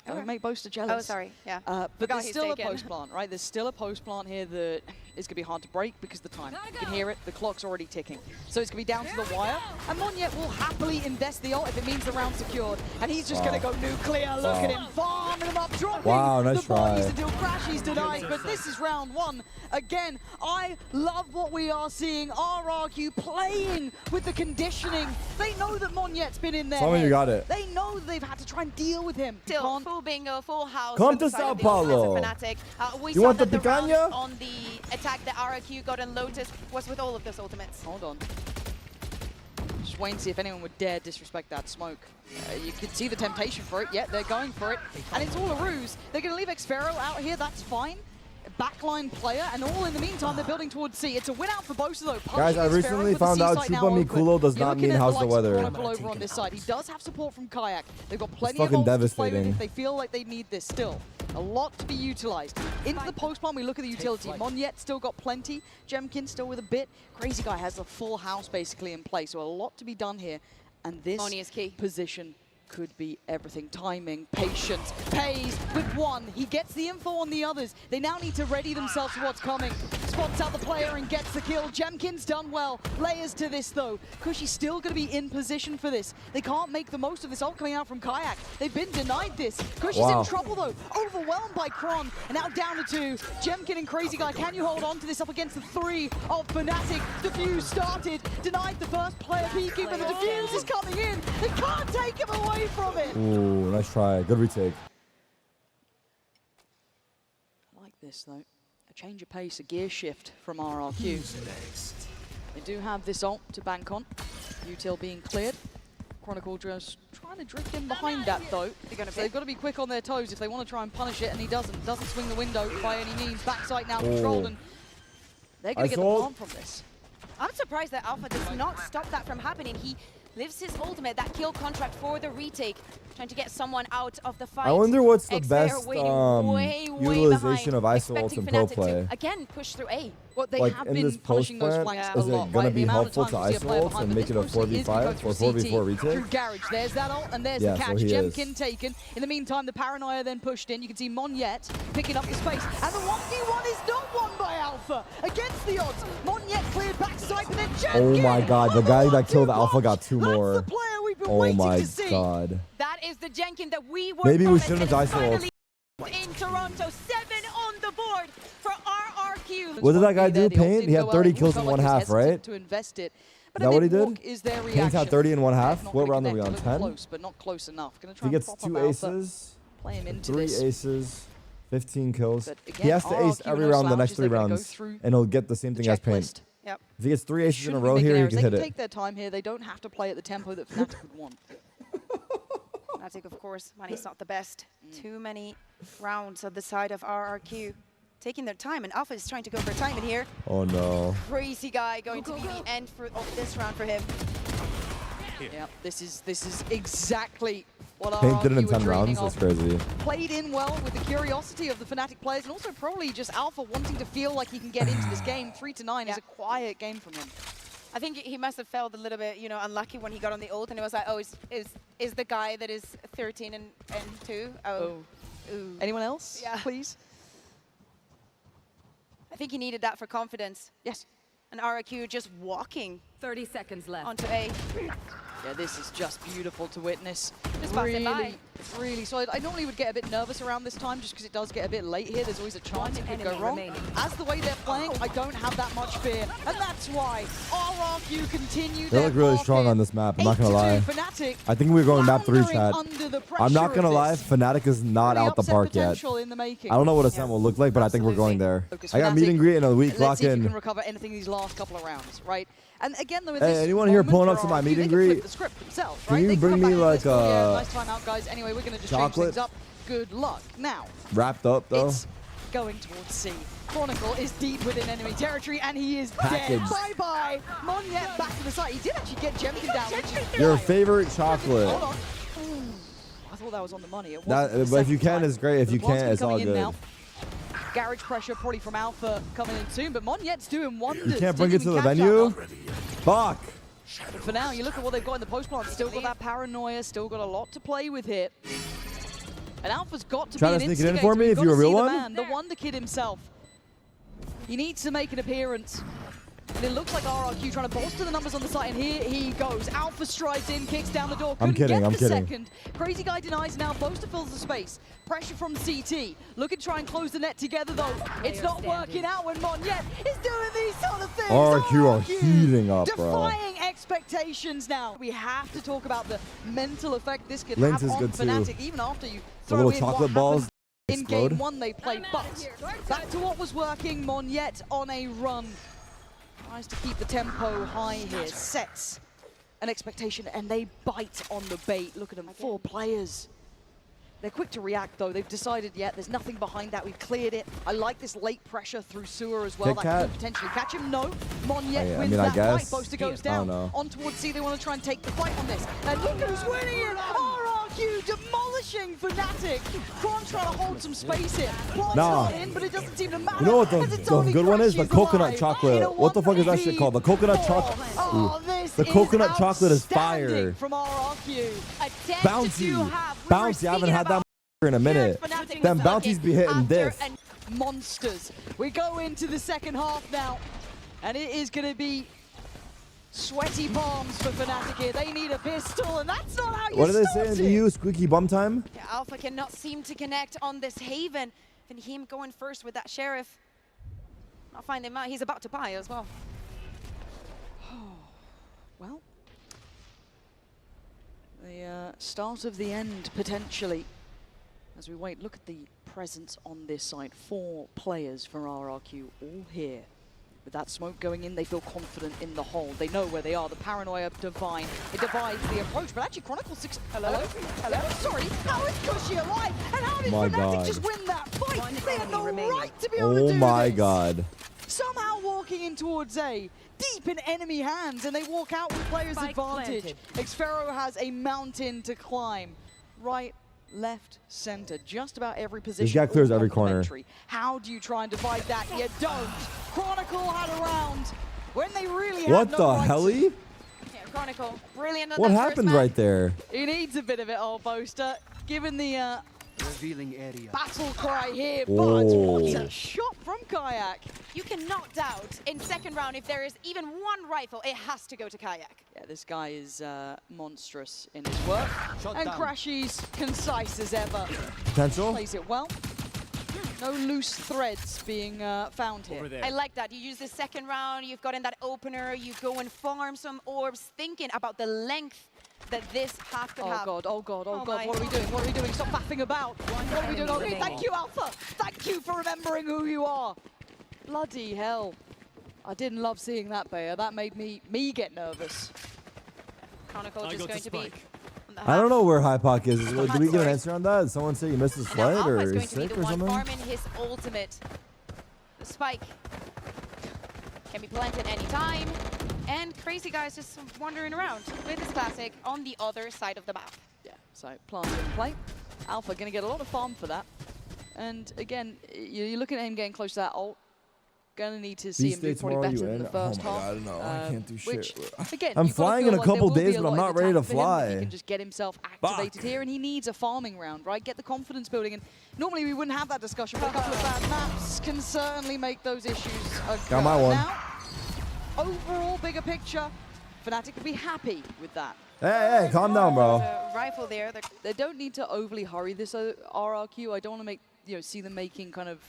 Okay. make Boaster jealous. Oh, sorry. Yeah. But Forgot there's he's still taken. a post plant, right? There's still a post plant here that is going to be hard to break because of the time. You can hear it. The clock's already ticking. So it's going to be down to the wire. And Monyet will happily invest the ult if it means the round's secured. And he's just going to go nuclear. Look at him farming them up, dropping Wow, nice the bodies try. until Crashy's denied. But this is round 1. Again, I love what we are seeing. RRQ playing with the conditioning. They know that Monyet's been in there. Tell me you got it. They know that they've had to try and deal with him. Still, Can't- full bingo, full house. Come from the to side Sao of the offensive Paulo. Fnatic. We You saw want that the round picanha? on the attack that RRQ got on Lotus was with all of those ultimates. Hold on. Just wait and see if anyone would dare disrespect that smoke. You can see the temptation for it. Yeah, they're going for it. And it's all a ruse. They're going to leave Xfero out here. That's fine. Backline player, and all in the meantime, they're building towards C. It's a win out for both of those. Guys, I recently found out Chupa Mikulo does not mean how's the weather. Chronicle over on this side. He does have support from Kayak. They've got plenty of fucking ults to play with devastating. if they feel like they need this still. A lot to be utilized. Into the post plant, we look at the utility. Monyet still got plenty. Jemkin still with a bit. Crazy Guy has the full house basically in place, so a lot to be done here. And this Oni is key. position could be everything. Timing, patience, pays with one. He gets the info on the others. They now need to ready themselves for what's coming. Spots out the player and gets the kill. Jemkin's done well. Layers to this though. Cushy's still going to be in position for this. They can't make the most of this ult coming out from Kayak. They've been denied this. Cushy's Wow. in trouble though. Overwhelmed by Kron. And now down to 2. Jemkin and Crazy Guy, can you hold on to this up against the 3 of Fnatic? Defuse started. Denied the first player peeking, but the defuse is coming in. They can't take him away from it. Ooh, nice try. Good retake. I like this though. A change of pace, a gear shift from RRQ. They do have this ult to bank on. Util being cleared. Chronicle just trying to drift in behind that though. So they've got to be quick on their toes if they want to try and punish it, and he doesn't. Doesn't swing the window by any means. Backside now controlled, and they're going to get the palm from this. I'm surprised that Alpha does not stop that from happening. He lives his ultimate, that kill contract for the retake, trying to get someone out of the fight. I wonder what's the XA best utilization of ISO in pro play. Again, push through A. Well, they Like have in been this punishing those post flanks plant, a is lot, it going to right? be The amount of helpful times to we see a player isolate behind, and but make it a this mostly is 4v5 because or through 4v4 retake? Through Garage, there's that ult, and there's Yeah, the so catch. he is. Jemkin taken. In the meantime, the Paranoia then pushed in. You can see Monyet picking up the space, and the 1v1 is not won by Alpha against the odds. Monyet cleared backside, but then Jemkin. Oh my god, the guy that killed Alpha got 2 more. That's the player we've been Oh waiting my to see. god. That is the Jenkin that we were Maybe we promised, shouldn't and have it's ISO finally in Toronto. 7 on the board for RRQ. What did that guy do? The ult Paint? didn't He go had well. 30 He kills felt in like one he was half, hesitant right? to invest it. But Is that what he mid-walk did? is their Paint reaction. had 30 in one half. Not What gonna round are we connect, on? a little 10? Close, but not close enough. Gonna If try he and gets prop 2 up Alpha, aces, play him into 3 this. aces, 15 kills. But again, He has to ace RRQ every no round the slouches. next 3 They're gonna go rounds, through and he'll get the same the thing as Paint. checklist. Yep. If he gets 3 aces in a Shouldn't be row making here, he errors. can They hit can it. take their time here. They don't have to play at the tempo that Fnatic would want. Fnatic, of course, money's not the best. Too many rounds on the side of RRQ. Taking their time, and Alpha is trying to go for time in here. Oh no. Crazy guy going to be the end of this round for him. Yeah, this is exactly what Paint did it RRQ in were 10 dreaming rounds. That's of. crazy. Played in well with the curiosity of the Fnatic players, and also probably just Alpha wanting to feel like he can get into this game. 3-9 is a quiet game from him. I think he must have felt a little bit, you know, unlucky when he got on the ult, and it was like, oh, is the guy that is 13 and 2? Oh. Ooh. Anyone else? Yeah. Please. I think he needed that for confidence. Yes. And RRQ just walking 30 seconds left. onto A. Yeah, this is just beautiful to witness. Just passing by. Really solid. I normally would get a bit nervous around this time just because it does get a bit late here. There's always a chance it could go enemy wrong. remaining. As the way they're playing, I don't have that much fear. And that's why RRQ continue They their look really path strong here. on this map, I'm not gonna lie. 8-2 Fnatic. I think we're going map 3, floundering chat. under the I'm not pressure gonna of lie, this. Fnatic is not Really out the upset park yet. potential in the making. I don't know what Ascent will look like, but I think we're going there. Focus I got Fnatic. meet and greet in a week. Let's Lock see if you can in. recover anything these last couple of rounds, right? And again, though, in Hey, this anyone here moment pulling for up to my RRQ, meet they and can flip greet? the script themselves, Can right? you They bring come me back into like this, yeah, a nice time out, guys. Anyway, we're gonna just change chocolate? things up. Good luck. Now, Wrapped up though. it's going towards C. Chronicle is deep within enemy territory, and he is dead. Packaged. Bye-bye. Monyet back to the side. He did actually get Jemkin down, which is Your wild. favorite chocolate. Hold on. Ooh, I thought that was on the money. It That, wasn't the but if you second can, time. it's great. If But you the ball's can't, gonna it's be all coming in good. now. Garage pressure probably from Alpha coming in soon, but Monyet's doing wonders. You can't bring it Didn't to the even catch venue? up. Fuck. But for now, you look at what they've got in the post plant. Still got that paranoia, still got a lot to play with here. And Alpha's got to Try be to an sneak it in instigator. for me You've if you're a gotta real see the one? man, the Wonder Kid himself. He needs to make an appearance. And it looks like RRQ trying to bolster the numbers on the site, and here he goes. Alpha strides in, kicks down the door. I'm Couldn't kidding, get I'm the kidding. second. Crazy guy denies now. Boaster fills the space. Pressure from CT. Looking to try and close the net together, though. It's not working out when Monyet is doing these sort of things. RRQ are heating up, bro. Defying expectations now. We have to talk about the mental effect this could Lint have is on good too. Fnatic, even after you The throw little in chocolate what balls happened in explode. game 1 they played. But back to what was working, Monyet on a run. Tries to keep the tempo high here, sets an expectation, and they bite on the bait. Look at them, 4 players. They're quick to react, though. They've decided, yeah, there's nothing behind that. We've cleared it. I like this late pressure through sewer as well. Kit That Kat? could potentially catch him. No. Monyet I wins mean, I that guess. fight. Boaster goes I down. don't know. On towards C. They want to try and take the fight on this. And look who's winning it! RRQ demolishing Fnatic. Kron trying to hold some space here. Ball's Nah. not in, but it doesn't seem to matter. You know what the as it's only good one is? The Crushy's coconut alive. chocolate. In a What the fuck is that shit called? The coconut 1v4. chocolate. Oh, this The is coconut chocolate is fire. outstanding from RRQ. Attempt Bouncy. to have. We were Bouncy. I haven't speaking had that about in a minute. Fnatic Them was bounties be hitting after diff. an Monsters. We go into the second half now, and it is going to be sweaty palms for Fnatic here. They need a pistol, and that's not how you What do they start say in the it. EU? Squeaky bum time? Yeah, Alpha cannot seem to connect on this Haven. Him going first with that Sheriff. Not finding him out. He's about to buy as well. Well, the start of the end, potentially. As we wait, look at the presence on this site. 4 players for RRQ, all here. With that smoke going in, they feel confident in the hole. They know where they are. The paranoia divine. It divides the approach. But actually, Chronicle 6. Hello? Hello? Sorry. How is Cushy alive? And how did Fnatic just win that fight? They had no right to be able to do this. Oh my god. Somehow walking in towards A, deep in enemy hands, and they walk out with player's advantage. xFaroe has a mountain to climb. Right, left, center, just about every position. This guy clears every corner. How do you try and divide that? You don't. Chronicle had a round when they really had What no the right hell? to. Yeah, Chronicle, brilliant on what that happened first right there? He needs a bit of it, old boaster. Given the Revealing area. battle cry here, but Oh. what a shot from Kayak. You cannot doubt in second round if there is even one rifle, it has to go to Kayak. Yeah, this guy is monstrous in his work. And down. Crashy's concise as ever. Potential? Plays it well. No loose threads being found here. Over there. I like that. You use the second round, you've got in that opener, you go and farm some orbs, thinking about the length that this path could have. Oh god, oh god, oh Oh god, my. what are we doing? What are we doing? Stop faffing about. What are we doing? Okay, thank you, Alpha. Thank you for remembering who you are. Bloody hell. I didn't love seeing that, Bayer. That made me get nervous. Chronicle I just got going the to be spike. on the I don't know where Hypoc is. Hot Did we get an story. answer on that? Did someone say you missed his And now flight Alpha or is going he's to be sick the or one something? farming his ultimate. The spike can be planted anytime. And Crazy Guy is just wandering around with his classic on the other side of the map. Yeah, so plant in play. Alpha going to get a lot of farm for that. And again, you're looking at him getting close to that ult. Going to need to see him do States probably tomorrow, better you than the in? first Oh my half. God, no, I can't do Which, shit. again, I'm you've gotta flying feel in a like there couple will be days, a but I'm lot not of ready to attack for him if he fly. can just get himself activated here, and he needs a farming round, right? Get the confidence building. And normally we wouldn't have that discussion, but a couple of bad maps can certainly make those issues occur. Got my one. Now, overall, bigger picture, Fnatic would be happy with that. Hey, hey, calm down, bro. The rifle there. They don't need to overly hurry this RRQ. I don't want to make see them making kind of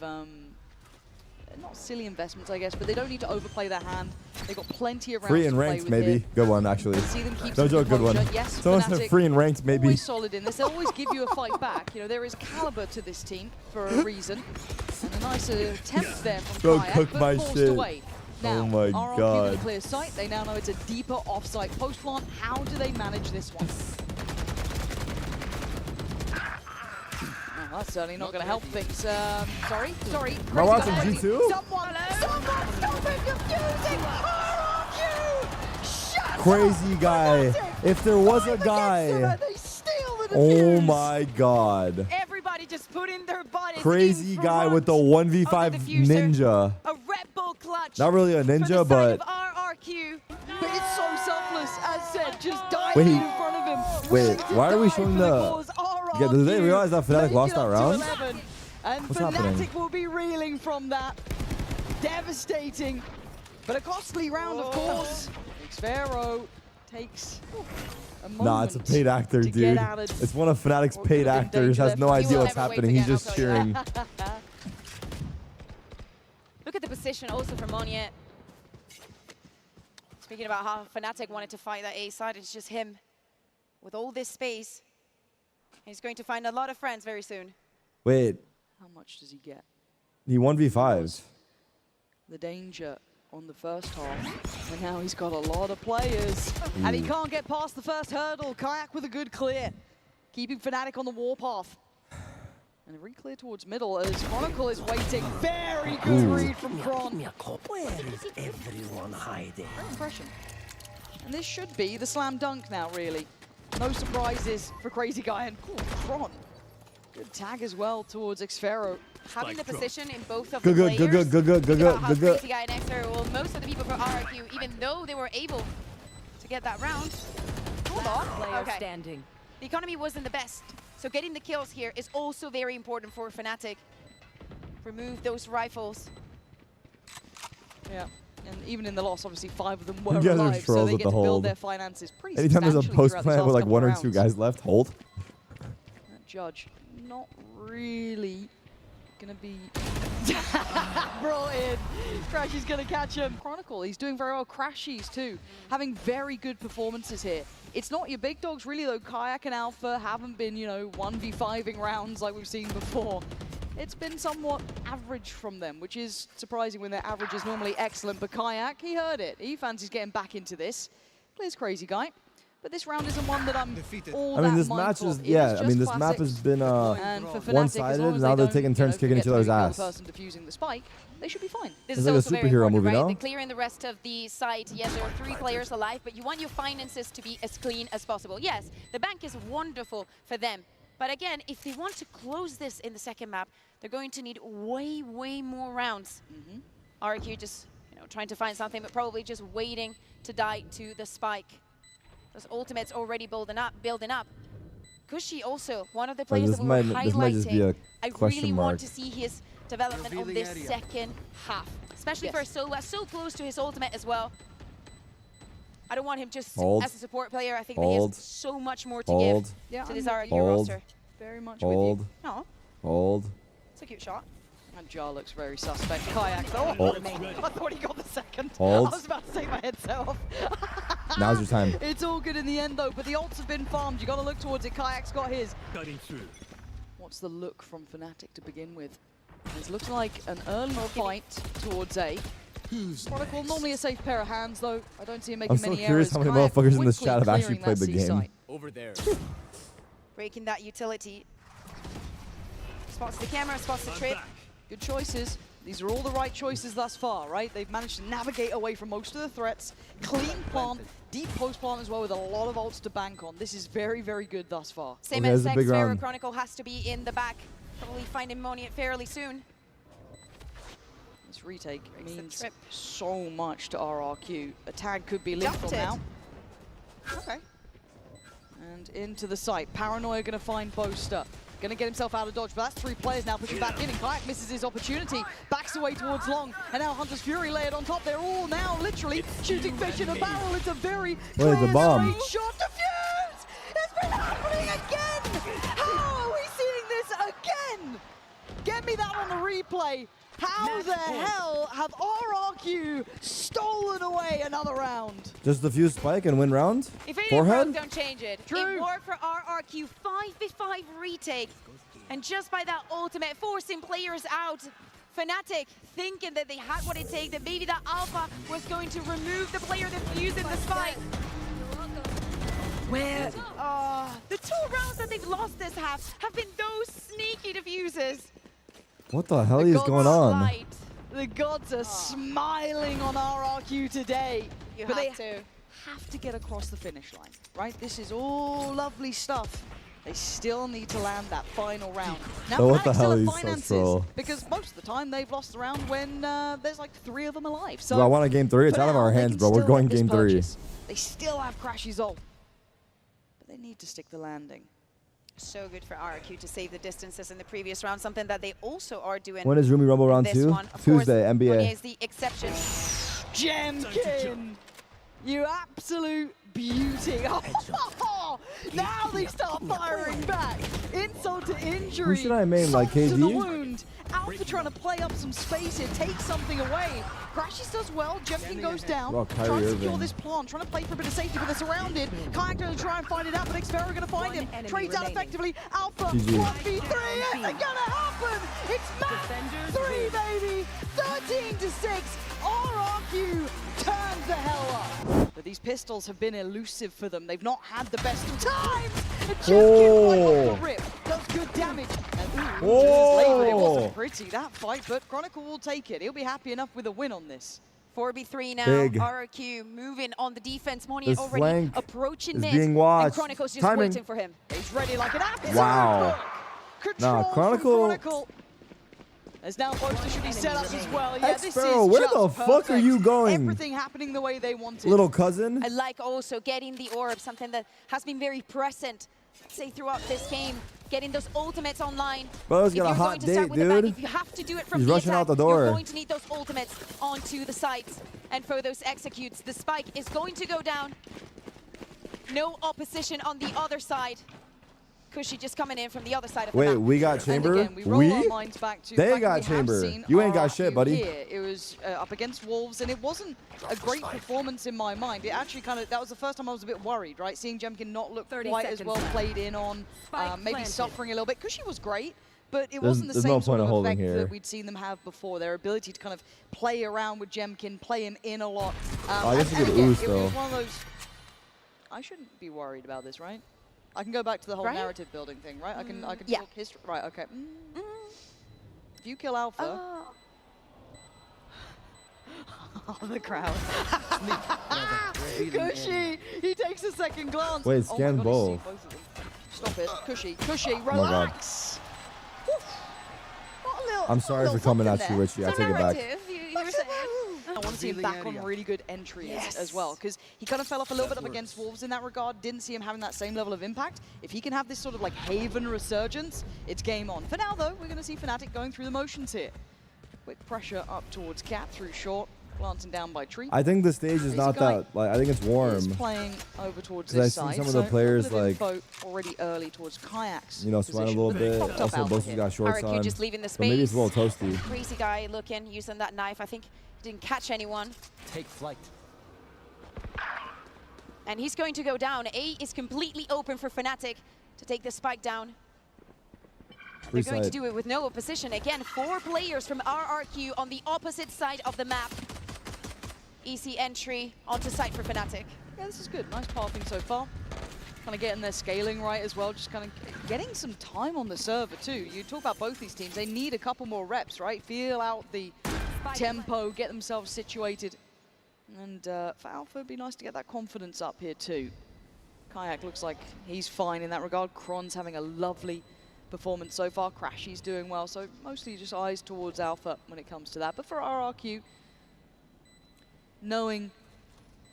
not silly investments, I guess, but they don't need to overplay their hand. They've got plenty of rounds Free to and play ranked, with maybe. here. Good one, actually. See them keep No some joke, good one. composure. Yes, Someone said Fnatic, free and ranked, maybe. always solid in this. They'll always give you a fight back. There is caliber to this team for a reason. And a nice attempt there from Go Kayak, cook but my forced shit. away. Now, Oh my RRQ God. with a clear sight. They now know it's a deeper off-site post plant. How do they manage this one? That's certainly not going to help things. Sorry. Am I watching G2? Someone stop it confusing! RRQ! Shut Crazy up, guy. Fnatic! If there was a Five against guy. them, they steal the Oh defuse. my god. Everybody just put in their bodies. Crazy in guy with the front 1v5 of the diffuser. ninja. A Red Bull clutch. Not really a for the ninja, side but of RRQ. But it's so selfless, as said, just diving Wait. in front of him. Wait, Willing to why are we die showing for the- cause. Yeah, did they RRQ realize that Fnatic make lost it that up to round? 11. And What's Fnatic happening? will be reeling from that. Devastating, but a costly round, of course. xFaroe takes a moment. Nah, it's a paid actor, to get dude. out of- It's one of Fnatic's Or paid could've been actors. danger Has no there. He idea will what's never wait happening. He's again, just I'll tell you cheering. Look at the position also for Monia. Speaking about how Fnatic wanted to fight that A side, it's just him with all this space. He's going to find a lot of friends very soon. Wait, How much does he get? he 1v5s. The danger on the first half, and now he's got a lot of players, and he can't get past the first hurdle. Kayak with a good clear, keeping Fnatic on the warpath. And a re-clear towards middle as Chronicle is waiting. Very good read from Chron. Where is everyone hiding? Great impression. And this should be the slam dunk now, really. No surprises for Crazy Guy, and cool, Chron. Good tag as well towards xFaroe. Having the drop. position in both of Good, the good, players. good, good, good, Think good, about how good, good. Crazy Guy and Exter, well, most of the people for RRQ, even though they were able to get that round, hold on. Okay. Standing. The economy wasn't the best, so getting the kills here is also very important for Fnatic. Remove those rifles. Yeah, and even in the loss, obviously 5 of them were You guys are alive, so trolls they with get the to build hold. their finances pretty Anytime there's a substantially post throughout plan these with last like 1 or couple 2 rounds. guys left, hold. That Judge, not really gonna be brought in. Crashy's gonna catch him. Chronicle, he's doing very well. Crashies too, having very good performances here. It's not your big dogs really though. Kayak and Alpha haven't been, 1v5ing rounds like we've seen before. it's been somewhat average from them, which is surprising when their average is normally excellent. But Kayak, he heard it. He fancies getting back into this. Plays crazy guy. But this round isn't one that I'm all I mean, that this mindful match is, of. yeah, I mean, this map has been And for Fnatic, as one-sided, long and as now they they're taking turns kicking forget each other's to kill the ass. person defusing the spike, they should be fine. This It's is like a also very superhero important, movie, right? no? They're clearing the rest of the site. Yes, there are 3 players alive, but you want your finances to be as clean as possible. Yes, the bank is wonderful for them. But again, if they want to close this in the second map, they're going to need way, way more rounds. RRQ just, trying to find something, but probably just waiting to die to the spike. Those ultimates already building up. Kushi also, one of the players that we were highlighting. This might just be a I question really mark. want to see his development on this second half, especially for Sova, so close to his ultimate as well. I don't want him just as a support player. I think that he has so much more to give to this RRQ roster. Very much Hold. with you. No, Hold. it's a cute shot. And Jar looks very suspect. Kayak, though. Hold. I thought he got the second. Hold. I was about to take my headset off. Now's your time. It's all good in the end, though, but the ults have been farmed. You got to look towards it. Kayak's got his. Cutting through. What's the look from Fnatic to begin with? It looks like an early fight towards A. Chronicle, normally a safe pair of hands, though. I don't see him making I'm so many curious errors. how many Kayak motherfuckers in this quickly chat have actually clearing played that the C game. site. Over there. Breaking that utility. Spots the camera, spots the trip. Good choices. These are all the right choices thus far, right? They've managed to navigate away from most of the threats. Clean plant, deep post plant as well, with a lot of ults to bank on. This is very, very good thus far. Same Okay, as this is a big Pharaoh, round. Chronicle has to be in the back. Probably finding Monia fairly soon. This retake Breaks the means trip. so much to RRQ. A tag could be lethal Dumped it. now. Okay. And into the site. Paranoia going to find Boaster. Going to get himself out of dodge, but that's 3 players now pushing back in, and Kayak misses his opportunity. Backs away towards Long, and now Hunter's Fury layered on top. They're all now literally shooting fish in a barrel. It's a very clear, the bomb? straight shot. Defuse! It's been happening again! How are we seeing this again? Get me that on the replay. How the hell have RRQ stolen away another round? Just defuse spike and win round? If it Forehead? broke, don't change it. True. It worked for RRQ, 5v5 retake. And just by that ultimate, forcing players out. Fnatic thinking that they had what it takes, that maybe that Alpha was going to remove the player defusing the spike. Where? The 2 rounds that they've lost this half have been those sneaky diffusers. What the hell is going on? Light. The gods are smiling on RRQ today. You but they have to. have to get across the finish line, right? This is all lovely stuff. They still need to land that final round. Now, So what the Fnatic hell still have is so finances, troll? because most of the time they've lost the round when there's like 3 of them alive. So Do I want a game 3? It's for out of now, our they hands, can bro. We're still going get this game 3. purchase. They still have Crashy's ult, but they need to stick the landing. So good for RRQ to save the distances in the previous round, something that they also are doing. When is Roomy Rumble round this 2? one. Of Tuesday, course, NBA. Monia is the exception. Jemkin! You absolute beauty. Now they start firing back. Insult to injury. Who should I main, like Salt to the KD? wound. Alpha trying to play up some space here, take something away. Crashes does well, Jemkin goes down. Oh, Kyrie trying to secure Irving. this plant, trying to play for a bit of safety, but they're surrounded. Kayak going to try and find it out, but Xferro going to find him. Trades out effectively. Alpha, GG. 1v3, is it going to happen? It's map 3, baby! 13-6, RRQ turns the hell up. But these pistols have been elusive for them. They've not had the best of times. And Jemkin right off the rip does good damage. And it wasn't pretty, that fight, but Chronicle will take it. He'll be happy enough with a win on this. 4v3 now. Big. RRQ moving on the defense. Monia This already flank approaching is mid. being watched. And Chronicle's just Timing. waiting for him. He's ready like an absolute Wow. book. Control from Chronicle- Chronicle. There's now Boaster should be set up as well. Yeah, this is Sparrow, where just the fuck are perfect. you going? Everything happening the way they wanted. Little cousin? I like also getting the orb, something that has been very present, say, throughout this game. Getting those ultimates online. Bro's If got a you're hot going to start date, with the back, dude. if you have to do it from He's the rushing attack, out the door. you're going to need those ultimates onto the sites. And for those executes, the spike is going to go down. No opposition on the other side. Kushi just coming in from the other side of the Wait, map. we got Chamber? And again, we roll our minds back to the They fact that got we have Chamber. seen You ain't got RRQ shit, buddy. here. It was up against Wolves, and it wasn't a great performance in my mind. It actually that was the first time I was a bit worried, right? Seeing Jemkin not look quite as well played in on, maybe suffering a little bit. Kushi was great, but it wasn't the there's same no sort point of of holding effect here. that we'd seen them have before. Their ability to kind of play around with Jemkin, play him in a lot. I guess and you could again, ooze, it was though. one of those. I shouldn't be worried about this, right? I can go back to the whole Right? narrative building thing, right? I can Yeah. talk history. Right, okay. If you kill Alpha, the crowd. Cushy! He takes a second glance. Wait, Oh my scan God, he's both. seen both of them. Stop it. Cushy, God. relax. What a little- I'm sorry little for coming something at you, there. Richie. I take it back. You were saying. I want to see him back on really good entries as well, because he kind of fell off a little bit up against Wolves in that regard. Didn't see him having that same level of impact. If he can have this sort of like Haven resurgence, it's game on. For now, though, we're going to see Fnatic going through the motions here. Quick pressure up towards Cat through short, glancing down by Tree. I think the stage is not that, like, I think it's warm. He's playing over towards 'Cause this I've side. seen some of the players, a little bit of like, info already early towards Kayak's You know, sweat a position, little but bit. popped up Also, Alpha Bosa's here. got shorts RRQ on. just leaving the So maybe it's a space. little toasty. Crazy guy looking, using that knife. I think he didn't catch anyone. Take flight. And he's going to go down. A is completely open for Fnatic to take the spike down. They're going to Side. do it with no opposition. Again, 4 players from RRQ on the opposite side of the map. Easy entry onto site for Fnatic. Yeah, this is good. Nice pathing so far. Kind of getting their scaling right as well. Just kind of getting some time on the server too. You talk about both these teams. They need a couple more reps, right? Feel out the tempo, get themselves situated. And for Alpha, it'd be nice to get that confidence up here too. Kayak looks like he's fine in that regard. Kron's having a lovely performance so far. Crashy's doing well. So mostly just eyes towards Alpha when it comes to that. But for RRQ, knowing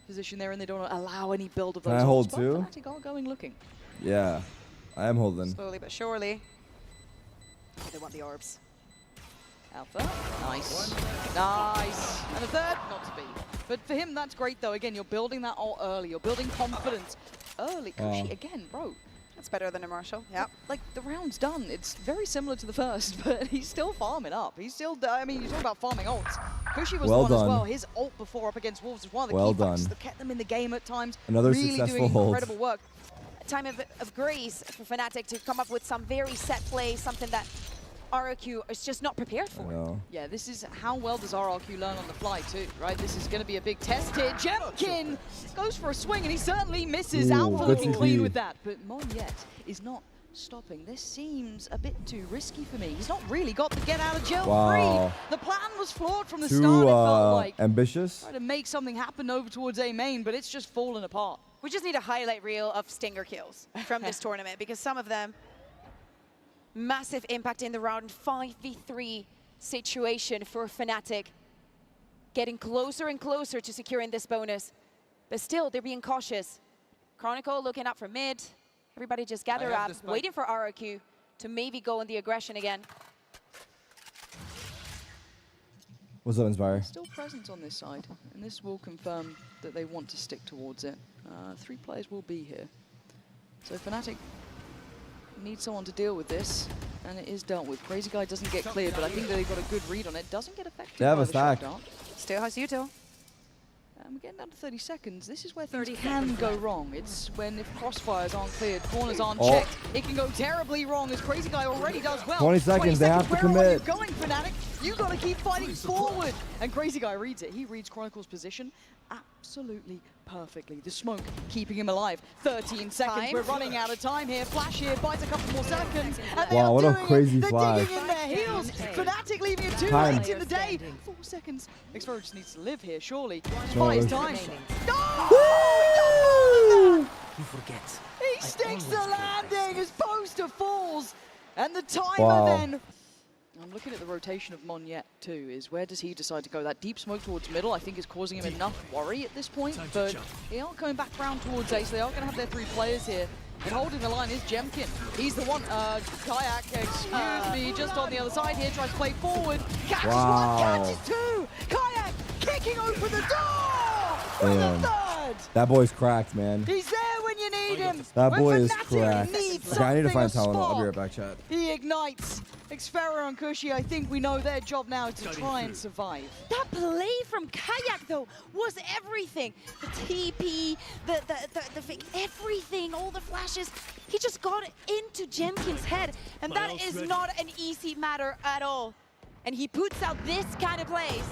position they're in, they don't want to allow any build of those. Can I hold ults, but too? Fnatic are going looking. Yeah, I am holding. Slowly but surely. They want the orbs. Alpha, nice. Nice. And a third, not to be. But for him, that's great though. Again, you're building that ult early. You're building confidence early. Cushy, again, bro. That's better than a Marshall. Yeah. Like, the round's done. It's very similar to the first, but he's still farming up. He's still, I mean, you talk about farming ults. Cushy was Well one as done. well. His ult before up against Wolves was one of the Well key factors done. that kept them in the game at times. Another really successful doing hold. incredible work. A time of grace for Fnatic to come up with some very set play, something that RRQ is just not prepared for. No. Yeah, this is how well does RRQ learn on the fly too, right? This is going to be a big test here. Jemkin goes for a swing and he certainly misses. Ooh, Alpha good looking clean TP. with that. But Monyet is not stopping. This seems a bit too risky for me. He's not really got the get out of jail Wow. free. The plan was flawed from the Too start, it felt like. ambitious. Try to make something happen over towards A main, but it's just fallen apart. We just need a highlight reel of Stinger kills from this tournament, because some of them, massive impact in the round. 5v3 situation for Fnatic. Getting closer and closer to securing this bonus. But still, they're being cautious. Chronicle looking up for mid. Everybody just gather up, waiting for RRQ to maybe go in the aggression again. What's up, Inspire? Still presence on this side, and this will confirm that they want to stick towards it. 3 players will be here. So Fnatic need someone to deal with this, and it is dealt with. Crazy Guy doesn't get cleared, but I think that they've got a good read on it. Doesn't get affected They have by a the shock stack. dart. Still has Util. We're getting down to 30 seconds. This is where things can go wrong. It's when if crossfires aren't cleared, corners aren't checked, it can go terribly wrong, as Crazy Guy already does well. 20 seconds, they have to Where commit. are you going, Fnatic? You got to keep fighting forward. And Crazy Guy reads it. He reads Chronicle's position absolutely perfectly. The smoke keeping him alive. 13 seconds. Time. We're running out of time here. Flash here, buys a couple more seconds. And they Wow, are what a doing crazy it. They're flash. digging in their heels. Fnatic leaving it too Time. late in the day. 4 seconds. Explorer just needs to live here, surely. No, Buy his it's- time. No! You forget. He sticks the landing as Poster falls. And the timer Wow. then... I'm looking at the rotation of Monyet too, is where does he decide to go? That deep smoke towards middle, I think, is causing him enough worry at this point, but they are coming back round towards Ace. They are going to have their 3 players here. And holding the line is Jemkin. He's the one, Kayak, excuse me, just on the other side here, tries to play forward. Catches Wow. one, catches 2! Kayak kicking open the door! For Damn. the third! That boy's cracked, man. He's there when you need him! That When boy is Fnatic cracked. needs Okay, I need to something, find a Talon. I'll be spark, right back, chat. he ignites. Xfero and Cushy, I think we know their job now is to try and survive. That play from Kayak, though, was everything. The TP, the fake, everything, all the flashes. He just got into Jemkin's head, and that is not an easy matter at all. And he puts out this kind of plays,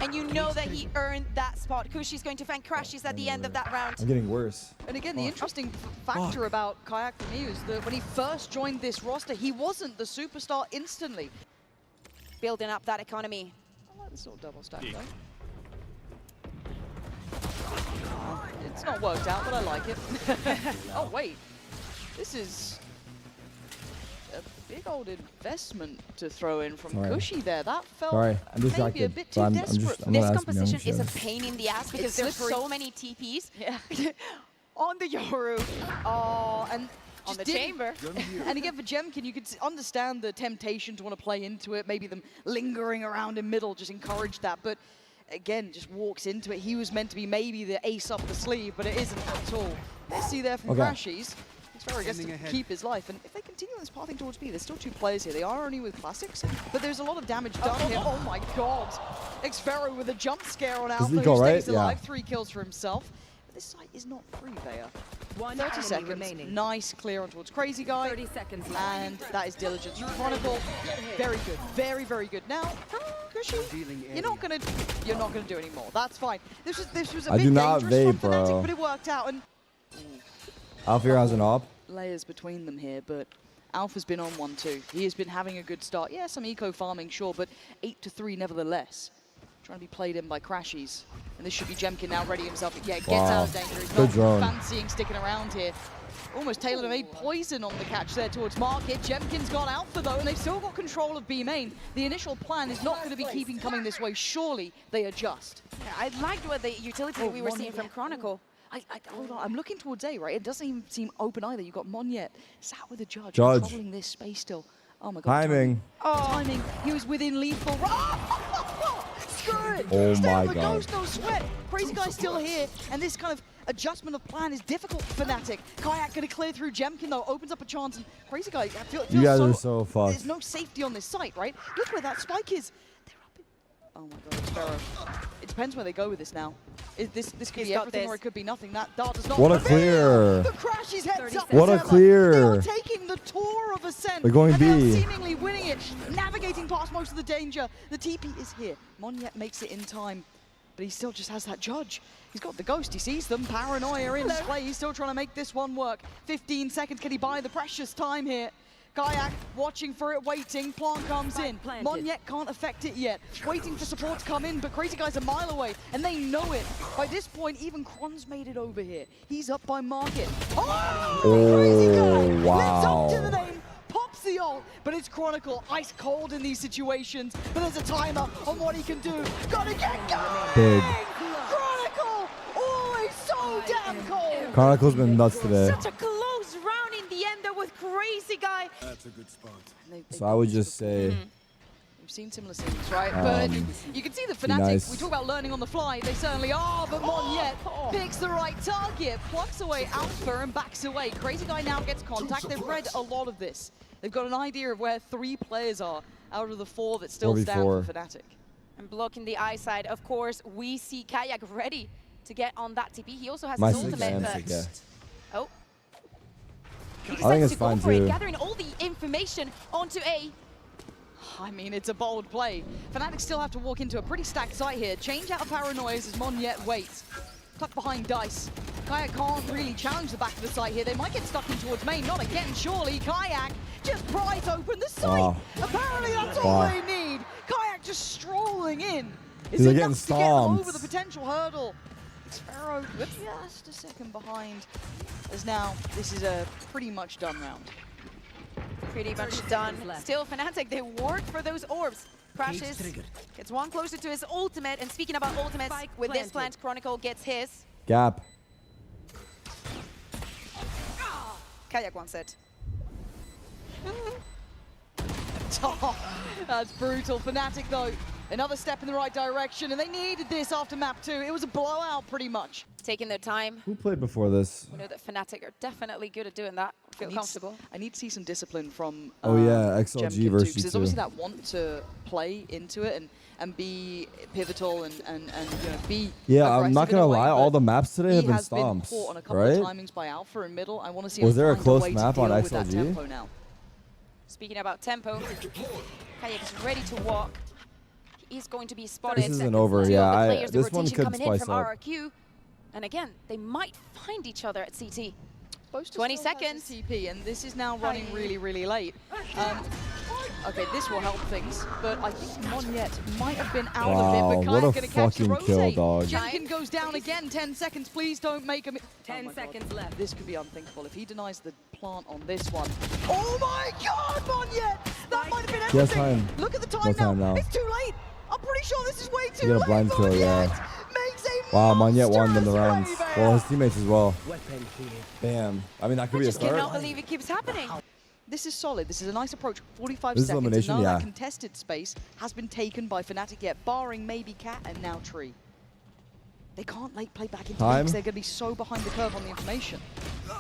and you know that he earned that spot. Kushi's going to find crashes at the end of that round. I'm getting worse. And again, the interesting factor about Kayak for me is that when he first joined this roster, he wasn't the superstar instantly. Building up that economy. I like this little double stack though. It's not worked out, but I like it. Oh wait, this is a big old investment to throw in from Cushy there. That felt I'm maybe distracted. a bit too desperate. This composition is a pain in the ass because there's slippery. so many TPs. Yeah. On the Yoru. Oh, and On just the didn't- chamber. And again, for Jemkin, you could understand the temptation to want to play into it. Maybe them lingering around in middle just encouraged that. But again, just walks into it. He was meant to be maybe the ace up the sleeve, but it isn't at all. Let's see there from Crashies. Xfero gets to keep his life. And if they continue this pathing towards B, there's still 2 players here. They are only with classics, but there's a lot of damage done here. Oh my god. Xfero with a jump scare on Alpha, who stays alive. 3 kills for himself. But this site is not free, Bea. 30 seconds. Remaining. Nice clear on towards Crazy Guy. 30 seconds left. And that is diligence from Chronicle. Very good. Very, very good. Now, Cushy, you're not gonna do any more. That's fine. This was a bit dangerous from Fnatic, but it worked out. And Alpha has an op. layers between them here, but Alpha's been on 1-2. He has been having a good start. Yeah, some eco farming, sure, but 8-3 nevertheless. Trying to be played in by Crashies. And this should be Jemkin now ready himself. Yeah, gets out of danger. He's not fancying sticking around here. Almost Taylor made poison on the catch there towards Market. Jemkin's got Alpha though, and they've still got control of B main. The initial plan is not going to be keeping coming this way. Surely they adjust. Yeah, I liked what the utility we were seeing from Chronicle. Hold on, I'm looking towards A, right? It doesn't even seem open either. You've got Monyet sat with a judge. Controlling this space still. Oh my god. Timing. Timing. He was within lethal. Screw it. Oh Stay my on the god. Ghost, no sweat. Crazy Guy's still here, and this kind of adjustment of plan is difficult for Fnatic. Kayak gonna clear through Jemkin though, opens up a chance, and Crazy Guy feels You guys are so fucked. There's no safety on this site, right? Look where that spike is. They're up in... Oh my god, Sparrow. It depends where they go with this now. This could be everything or it could be nothing. That dart does not... What a clear. The Crashies heads up. What a clear. They are taking the tour of Ascent. They're going and B. They are seemingly winning it, navigating past most of the danger. The TP is here. Monyet makes it in time, but he still just has that judge. He's got the Ghost, he sees them. Paranoia in play, he's still trying to make this one work. 15 seconds, can he buy the precious time here? Kayak watching for it, waiting. Plant comes in. Monyet can't affect it yet. Waiting for support to come in, but Crazy Guy's a mile away, and they know it. By this point, even Kron's made it over here. He's up by Market. Oh, Crazy Guy! Lives up to the name, pops the ult, but it's Chronicle, ice cold in these situations. But there's a timer on what he can do. Gotta get going! Big. Chronicle, always so damn cold! Chronicle's been nuts today. Such a close round in the end there with Crazy Guy. That's a good spot. So I would just say... We've seen similar scenes, right? But you can see the Fnatic, we talk about learning on the fly, they certainly are, but Monyet picks the right target, plucks away Alpha and backs away. Crazy Guy now gets contact. They've read a lot of this. They've got an idea of where 3 players are out of the 4 that still stand for Fnatic. And blocking the eyesight, of course, we see Kayak ready to get on that TP. He also has his ultimate, but... Oh. He decides to go for it, gathering all the information onto A. I mean, it's a bold play. Fnatic still have to walk into a pretty stacked site here. Change out of Paranoia as Monyet waits. Tucked behind Dice. Kayak can't really challenge the back of the site here. They might get stuck in towards main. Not again, surely. Kayak just pries open the site. Apparently that's all they need. Kayak just strolling in. Is enough to get over the potential hurdle. Xfero just a second behind. As now, this is a pretty much done round. Pretty much done. Still, Fnatic, they work for those orbs. Crashes, gets one closer to his ultimate. And speaking about ultimates, with this plant, Chronicle gets his. Gap. Kayak wants it. That's brutal. Fnatic, though, Another step in the right direction, and they needed this after map 2. It was a blowout pretty much. Taking their time. Who played before this? We know that Fnatic are definitely good at doing that. Feel comfortable. I need to see some discipline from Oh yeah, XLG Jemkin versus too, 'cause there's obviously that want to play into it and be pivotal and you know, be Yeah, I'm not aggressive in a gonna way, lie, but all the maps today have he been has been stomps, caught on a couple right? of timings by Alpha in middle. I want to see Was him there a find close way to map on deal with that XLG? tempo now. Speaking about tempo, Kayak is ready to walk. He is going to be spotted. This isn't over, Two of the yeah. players, the This one rotation could coming in spice from up. RRQ. And again, they might find each other at CT. 20 seconds. TP, and this is now running really, really late. Okay, this will help things, but I think Monyet might have been out Wow, of it, but what Kayak a gonna catch the fucking kill, rotate. dog. Jemkin goes down again, 10 seconds, please don't make him. 10 seconds left. This could be unthinkable if he denies the plant on this one. Oh my god, Monyet! That might have been He has everything. time. Look at the No time, time now. It's too late. I'm pretty sure this is way too You late. got a blind kill, Monyet yeah. makes a Wow, Monyet won them the monstrous rounds. wave out. Well, his teammates as well. Weapon here. Damn. I mean, that could I be a just cannot start. believe it keeps happening. This is solid. This is a nice approach. 45 This is seconds. elimination, and none of yeah. that contested space has been taken by Fnatic yet, barring maybe Cat and now Tree. They can't late play back into Time. because they're going to be so behind the curve on the information.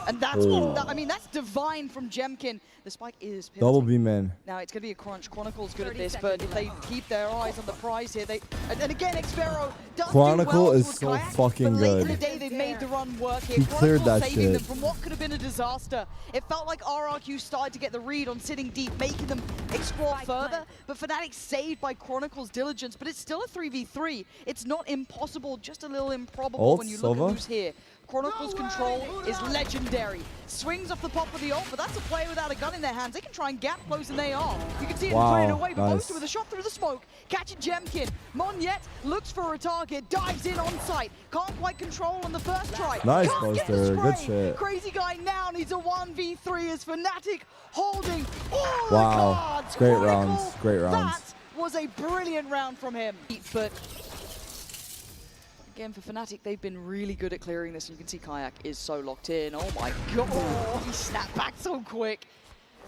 And that's Ooh. what, I mean, that's divine from Jemkin. The spike is pivotal. Double B man. Now it's going to be a crunch. Chronicle's good at 30 this, but seconds if they keep their eyes on the prize here, they and again Xvero does Chronicle do well is towards so Kayak, fucking but late in good. the day they've made the run work here. He cleared Chronicle that saving shit. them from what could have been a disaster. It felt like RRQ started to get the read on sitting deep, making them explore further, but Fnatic saved by Chronicle's diligence, but it's still a 3v3. It's not impossible, just a little improbable Ult, when you Silva? look at who's here. Chronicle's control is legendary. Swings off the pop of the ult, but that's a player without a gun in their hands. They can try and gap close, and they are. You can see it Wow, put it away, but nice. Boaster with a shot through the smoke. Catching Jemkin. Monyet looks for a target, dives in on sight. Can't quite control on the first try. Nice, Can't get the Boaster. Good spray. shit. Crazy guy now needs a 1v3 as Fnatic holding all Wow. the cards. Great Chronicle, rounds, great rounds. That was a brilliant round from him. But again, for Fnatic, they've been really good at clearing this. And you can see Kayak is so locked in. Oh my god, he snapped back so quick.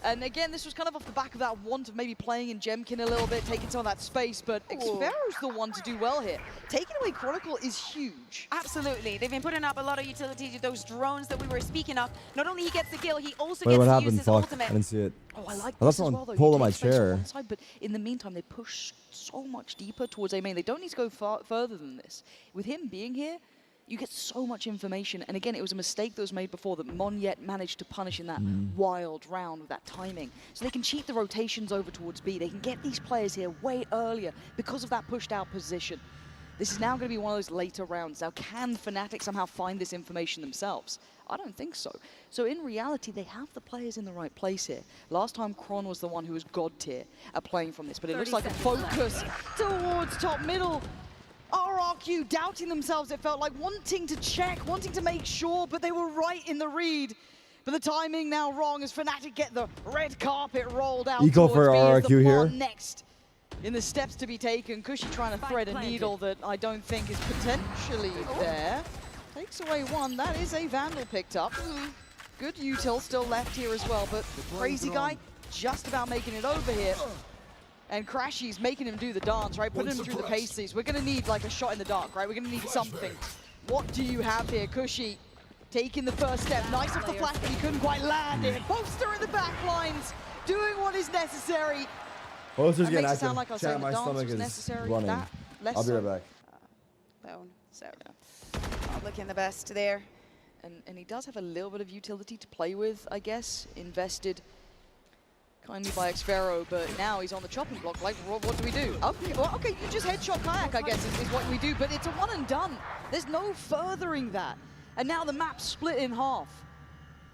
And again, this was kind of off the back of that want of maybe playing in Jemkin a little bit, taking some of that space, but Xvero's the one to do well here. Taking away Chronicle is huge. Absolutely. They've been putting up a lot of utility to those drones that we were speaking of. Not only he gets the kill, he also Wait, gets what to use happened? his Fuck. ultimate. I didn't see it. Oh, I like I thought this as someone well, though. pulled You on my take space chair. on one side, but in the meantime, they push so much deeper towards A main. They don't need to go further than this. With him being here, you get so much information. And again, it was a mistake that was made before that Monyet managed to punish in that wild round with that timing. So they can cheat the rotations over towards B. They can get these players here way earlier because of that pushed out position. This is now going to be one of those later rounds. Now, can Fnatic somehow find this information themselves? I don't think so. So in reality, they have the players in the right place here. Last time, Chron was the one who was god tier at playing from this, but it looks like a focus towards top middle. RRQ doubting themselves, it felt like, wanting to check, wanting to make sure, but they were right in the read. But the timing now wrong as Fnatic get the red carpet rolled out Eco towards for B as the RRQ plan here. next in the steps to be taken. Cushy trying to thread a needle that I don't think is potentially there. Takes away one. That is a Vandal picked up. Good util still left here as well, but Crazy Guy just about making it over here. And Crashy's making him do the dance, right? Putting him through the paces. We're going to need like a shot in the dark, right? We're going to need something. What do you have here? Cushy taking the first step. Nice off the flash, but he couldn't quite land it. Poster in the back lines, doing what is necessary. Boaster's That getting makes it active. sound like I was saying Chat, the my dance stomach was is necessary. running. That, less I'll be so. right back. Down. So, not looking the best there. And he does have a little bit of utility to play with, I guess. Invested kindly by Xvero, but now he's on the chopping block. Like, what do we do? Okay, well, okay, you just headshot Kayak, I guess, is what we do, but it's a one and done. There's no furthering that. And now the map's split in half.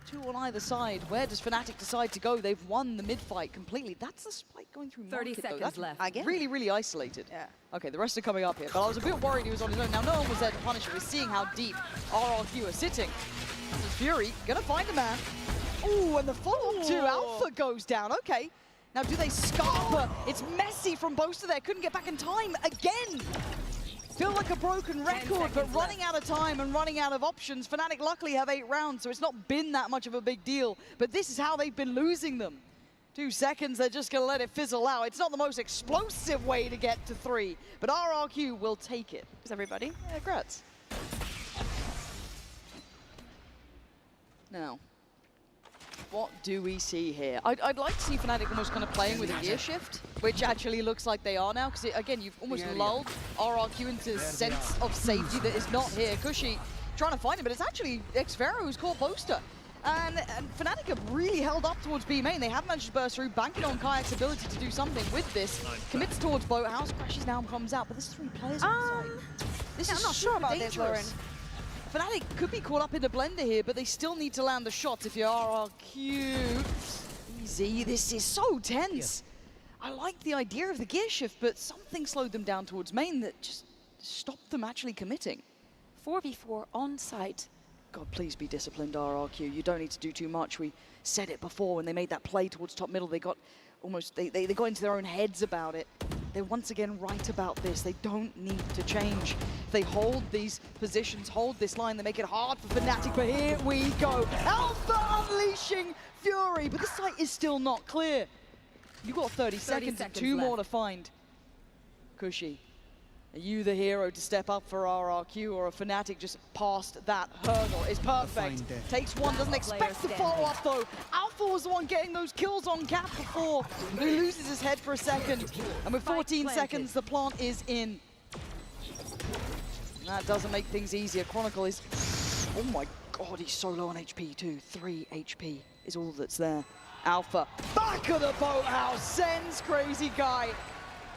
Two on either side. Where does Fnatic decide to go? They've won the mid-fight completely. That's the spike going through 30 market, though. seconds That's left. Again? really, really isolated. Yeah. Okay, the rest are coming up here, but I was a bit worried he was on his own. Now, no one was there to punish him. We're seeing how deep RRQ are sitting. This is Fury, gonna find a man. Ooh, and the follow-up to Alpha goes down. Okay. Now, do they scarper? It's messy from Boaster there. Couldn't get back in time again. Feel like a broken record, but running out of time and running out of options. Fnatic luckily have 8 rounds, so it's not been that much of a big deal. But this is how they've been losing them. 2 seconds, they're just going to let it fizzle out. It's not the most explosive way to get to 3, but RRQ will take it. Is everybody? Yeah, congrats. Now, what do we see here? I'd like to see Fnatic almost kind of playing with a gear shift, which actually looks like they are now, because again, you've almost lulled RRQ into a sense of safety that is not here. Kushi trying to find him, but it's actually xFaero who's caught Boaster. And Fnatic have really held up towards B main. They have managed to burst through, banking on Kayak's ability to do something with this. Commits towards Boathouse, crashes now and comes out, but there's 3 players on site. This is I'm not sure about this, Lauren. Fnatic could be caught up in the blender here, but they still need to land the shots if you're RRQ. Easy, this is so tense. I like the idea of the gear shift, but something slowed them down towards main that just stopped them actually committing. 4v4 on site. God, please be disciplined, RRQ. You don't need to do too much. We said it before when they made that play towards top middle. They got almost, they got into their own heads about it. They're once again right about this. They don't need to change. They hold these positions, hold this line. They make it hard for Fnatic, but here we go. Alpha unleashing Fury, but this site is still not clear. You got 30 seconds and 2 more to find. Kushi. Are you the hero to step up for RRQ, or a Fnatic just past that hurdle? It's perfect. Takes one, doesn't expect to follow up though. Alpha was the one getting those kills on Cap before. He loses his head for a second. And with 14 seconds, the plant is in. And that doesn't make things easier. Chronicle is, oh my God, he's so low on HP too. 3 HP is all that's there. Alpha, back of the boathouse, sends Crazy Guy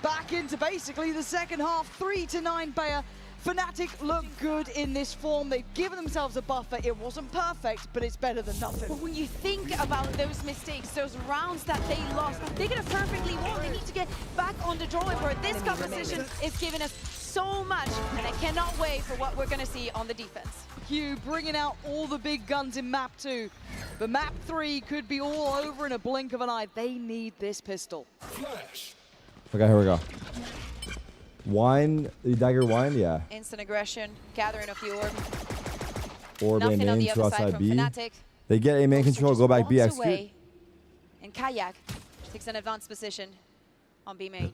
back into basically the second half, 3-9 Bayer. Fnatic look good in this form. They've given themselves a buffer. It wasn't perfect, but it's better than nothing. But when you think about those mistakes, those rounds that they lost, they could have perfectly won. They need to get back on the drawing board. This composition is giving us so much, and I cannot wait for what we're going to see on the defense. Hugh bringing out all the big guns in map 2. But map 3 could be all over in a blink of an eye. They need this pistol. Okay, here we go. Wine, the dagger wine, yeah. Instant aggression, gathering a few orbs. Orb A Nothing on main, the 2 other side outside from B. Fnatic. They get A main control, go back B, Walks execute. away, and Kayak takes an advanced position on B main.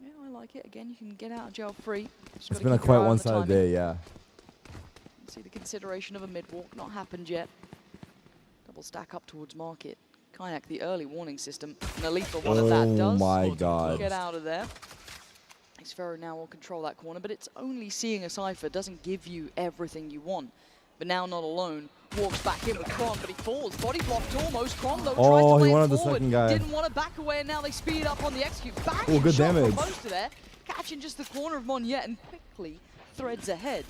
Yeah, I like it. Again, you can get out of jail free. It's been a quite one-sided day, yeah. See the consideration of a mid-walk, not happened yet. Double stack up towards market. Kayak, the early warning system, and a lethal one of that does. Oh my God. Get out of there. xFaero now will control that corner, but it's only seeing a Cypher doesn't give you everything you want. But now not alone, walks back in with Kron, but he falls. Body blocked almost. Kron though tries to play it forward. Didn't want to back away, and now they speed up on the execute. Bang! Good shot damage. from Boaster there, catching just the corner of Monyet and quickly threads ahead.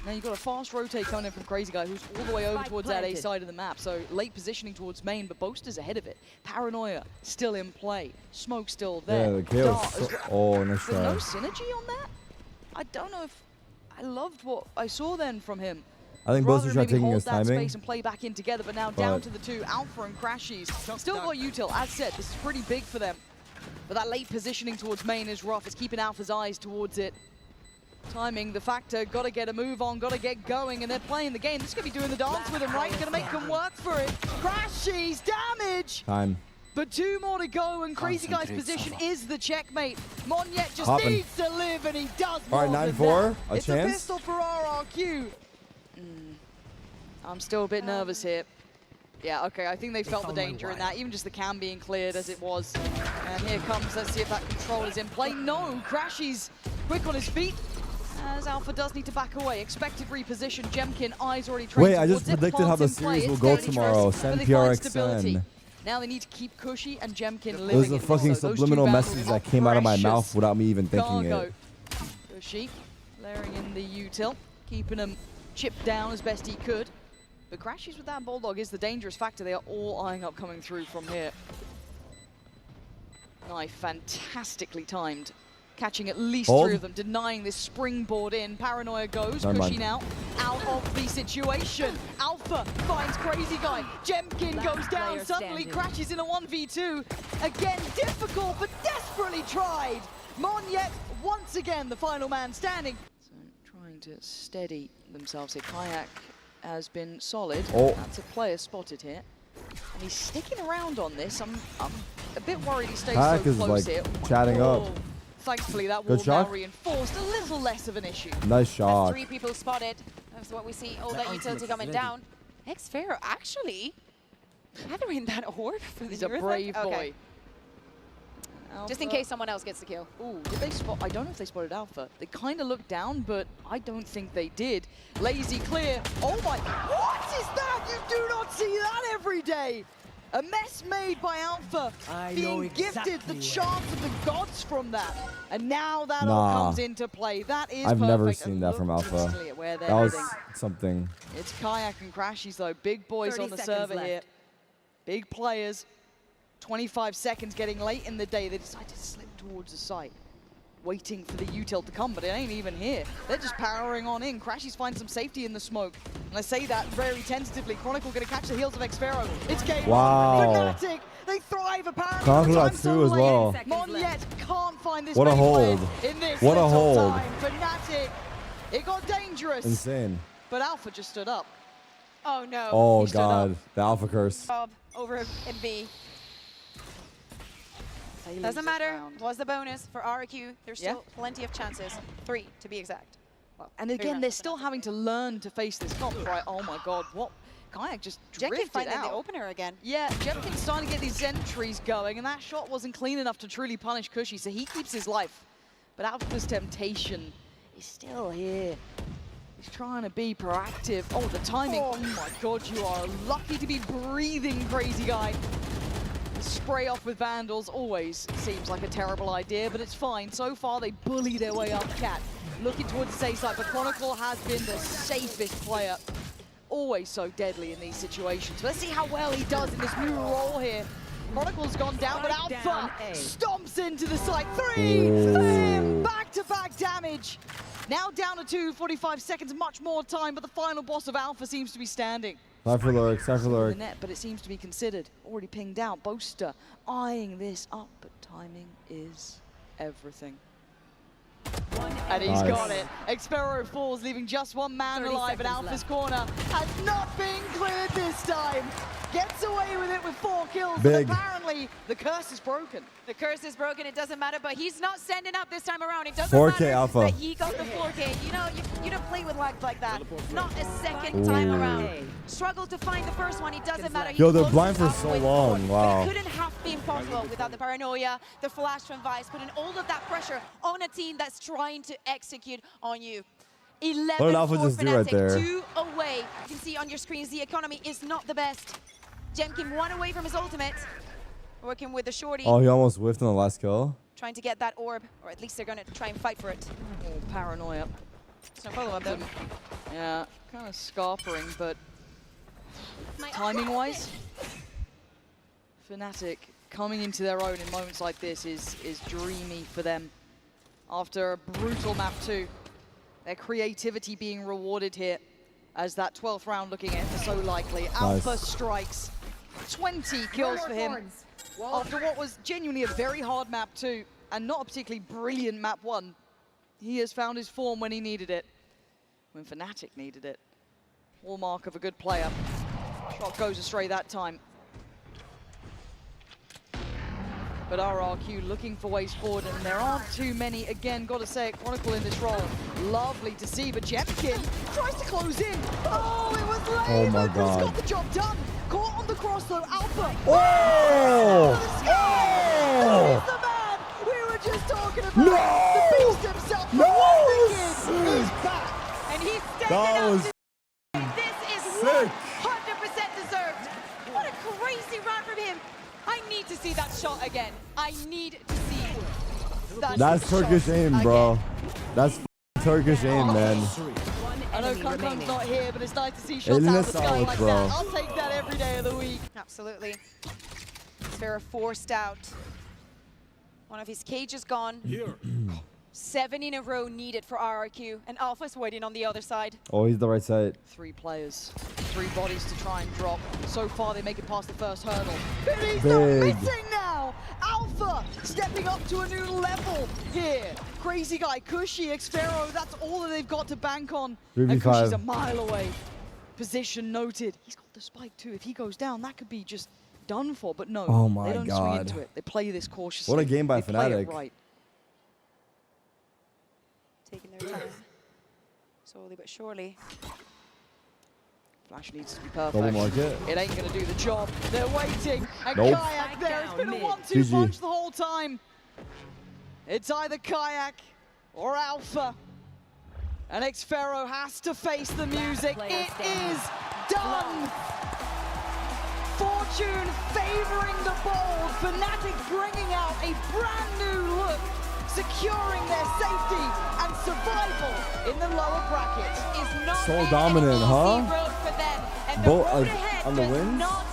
Now you've got a fast rotate coming in from Crazy Guy, who's all the way over towards that A side of the map. So late positioning towards main, but Boaster's ahead of it. Paranoia still in play. Smoke still there. Yeah, the kill. Oh, nice try. No synergy on that? I don't know if I loved what I saw then from him. I think Boaster's trying taking his timing. Space and play back in together, but now down to the 2. Alpha and Crashies. Still got util. As said, this is pretty big for them. But that late positioning towards main is rough. It's keeping Alpha's eyes towards it. Timing, the factor, gotta get a move on, gotta get going, and they're playing the game. This is gonna be doing the dance with him, right? Gonna make them work for it. Crashies, damage! Time. But 2 more to go, and Crazy Guy's position is the checkmate. Monyet just needs to live, and he does. All right, 9-4, a it's chance. It's a pistol for RRQ. I'm still a bit nervous here. Yeah, okay, I think they felt the danger in that, even just the cam being cleared as it was. And here comes, let's see if that control is in play. No, Crashies quick on his feet. As Alpha does need to back away. Expected reposition. Jemkin, eyes already trained. Wait, I just predicted how the series will go tomorrow. Send PRXN. Now they need to keep Cushy and Jemkin living. Those are the fucking subliminal messages that came out of my mouth without me even thinking it. Cushy, layering in the util, keeping him chipped down as best he could. But Crashies with that Bulldog is the dangerous factor. They are all eyeing up coming through from here. Knife fantastically timed. Catching at least 3 of them, denying this springboard in. Paranoia goes, Cushy now out of the situation. Alpha finds Crazy Guy. Jemkin goes down, suddenly crashes in a 1v2. Again, difficult, but desperately tried. Monyet, once again, the final man standing. So trying to steady themselves here. Kayak has been solid. That's a player spotted here. And he's sticking around on this. I'm a bit worried he stays Tarik so is close like here. chatting up. Thankfully, that Good wall now shot. reinforced. A little less of an issue. Nice That's shot. 3 people spotted. That's what we see. Oh, that utility ultimate's coming ready. down. Xfero actually gathering that orb for the He's a Neurotech. brave boy. Okay. Just in Alpha. case someone else gets the kill. Ooh, did they spot? I don't know if they spotted Alpha. They kind of looked down, but I don't think they did. Lazy clear. Oh my! What is that? You do not see that every day. A mess made by Alpha, I know being exactly gifted the where. chance of the gods from that, and now that Nah. all comes into play. That is I've perfect. never And seen that look from Alpha. instantly at where they're That was heading. something. It's Kayak and Crashies though, big boys 30 on the seconds server left. here. Big players. 25 seconds getting late in the day. They decide to slip towards the site, waiting for the util to come, but it ain't even here. They're just powering on in. Crashies find some safety in the smoke. And I say that very tentatively. Chronicle gonna catch the heels of Xfero. It's game Wow. on. Fnatic, they thrive apparently. Chronicle The got time's so 2 as late. well. Monyet can't find this What a many players hold. in this What a little hold. time. Fnatic, it got dangerous. Insane. But Alpha just stood up. Oh no. Oh He stood up. god, the Alpha curse. Bob over in B. They lose Doesn't it matter. round. Was the bonus for RRQ. There's Yeah. still plenty of chances. 3 to be exact. And Three again, rounds they're for still Fnatic. having to learn to face this comp, right? Oh my god, what? Kayak just Jenkins drifted finding out. the opener again. Yeah, Jenkins starting to get these entries going, and that shot wasn't clean enough to truly punish Cushy, so he keeps his life. But Alpha's temptation is still here. He's trying to be proactive. Oh, the timing. Oh my god, you are lucky to be breathing, crazy guy. The spray off with Vandals always seems like a terrible idea, but it's fine. So far, they bully their way up Cat. Looking towards the safe side, but Chronicle has been the safest player. Always so deadly in these situations. Let's see how well he does in this new role here. Chronicle's gone down, but Spike Alpha down A. stomps into the site. 3 for him! Back-to-back damage. Now down to 2, 45 seconds, much more time, but the final boss of Alpha seems to be standing. Time for Lurk, time for The Lurk. net, but it seems to be considered. Already pinged out. Boaster eyeing this up, but timing is everything. And he's Nice. got it. Xfero falls, leaving just one man 30 alive, and seconds Alpha's left. corner has not been cleared this time. Gets away with it with 4 kills, Big. but apparently the curse is broken. The curse is broken. It doesn't matter, but he's not standing up this time around. It doesn't 4K matter Alpha. that he got the 4K. You know, you don't play with lag like that. Not a second time Ooh. around. Struggled to find the first one. It doesn't matter. He Yo, they're closes blind for up so with long. 4. Wow. But it couldn't have been possible without the paranoia, the flash from Vice, putting all of that pressure on a team that's trying to execute on you. 11 What did Alpha for just do right Fnatic, there? 2 away. You can see on your screens the economy is not the best. Jemkin 1 away from his ultimate. Working with the shorty, Oh, he almost whiffed on the last kill. trying to get that orb, or at least they're gonna try and fight for it. Oh, paranoia. There's no follow-up though. Yeah, kind of scarpering, but timing-wise, Fnatic coming into their own in moments like this is dreamy for them. After a brutal map 2, their creativity being rewarded here as that 12th round looking ever so likely. Alpha strikes, 20 kills for him after what was genuinely a very hard map 2 and not a particularly brilliant map 1. He has found his form when he needed it, when Fnatic needed it. Hallmark of a good player. Shot goes astray that time. But RRQ looking for ways forward, and there aren't too many. Again, gotta say it, Chronicle in this role. Lovely to see, but Jemkin tries to close in. Oh, it was late, Oh my but God. he's got the job done. Caught on the cross though, Alpha. Oh! That is the man we were just talking about. No! The beast himself, No! the kid is back. And he's That stepping up was to this is sick. 100% deserved. What a crazy run from him. I need to see that shot again. I need to see that That's shot Turkish aim, bro. That's Turkish aim, man. One I know enemy Kunkun's remaining. not here, but it's nice to see shots Alien out is of the sky solid, like bro. that. I'll take that every day of the week. Absolutely. Sphera forced out. One of his cages gone. 7 in a row needed for RRQ, and Alpha's waiting on the other side. Oh, he's the right side. 3 players, 3 bodies to try and drop. So far, they make it past the first hurdle. But he's not Big. missing now! Alpha stepping up to a new level here. Crazy guy, Cushy, Xfero, that's all that they've got to bank on. And 3v5. Cushy's a mile away. Position noted. He's got the spike too. If he goes down, that could be just done for. But no, Oh my they don't swing God. into it. They play this cautiously. What a game by They play it Fnatic. right. Taking their time. Slowly but surely. Flash needs to be perfect. Double market. It ain't gonna do the job. They're waiting. And Nope. Kayak there. It's been a Mid. 1-2 GG. punch the whole time. It's either Kayak or Alpha. And Xfero has to face the music. It is done. Fortune favoring the bold. Fnatic bringing out a brand new look, securing their safety and survival in the lower bracket. Is not So an dominant, easy huh? road for them. And the Both road ahead on the does wins? not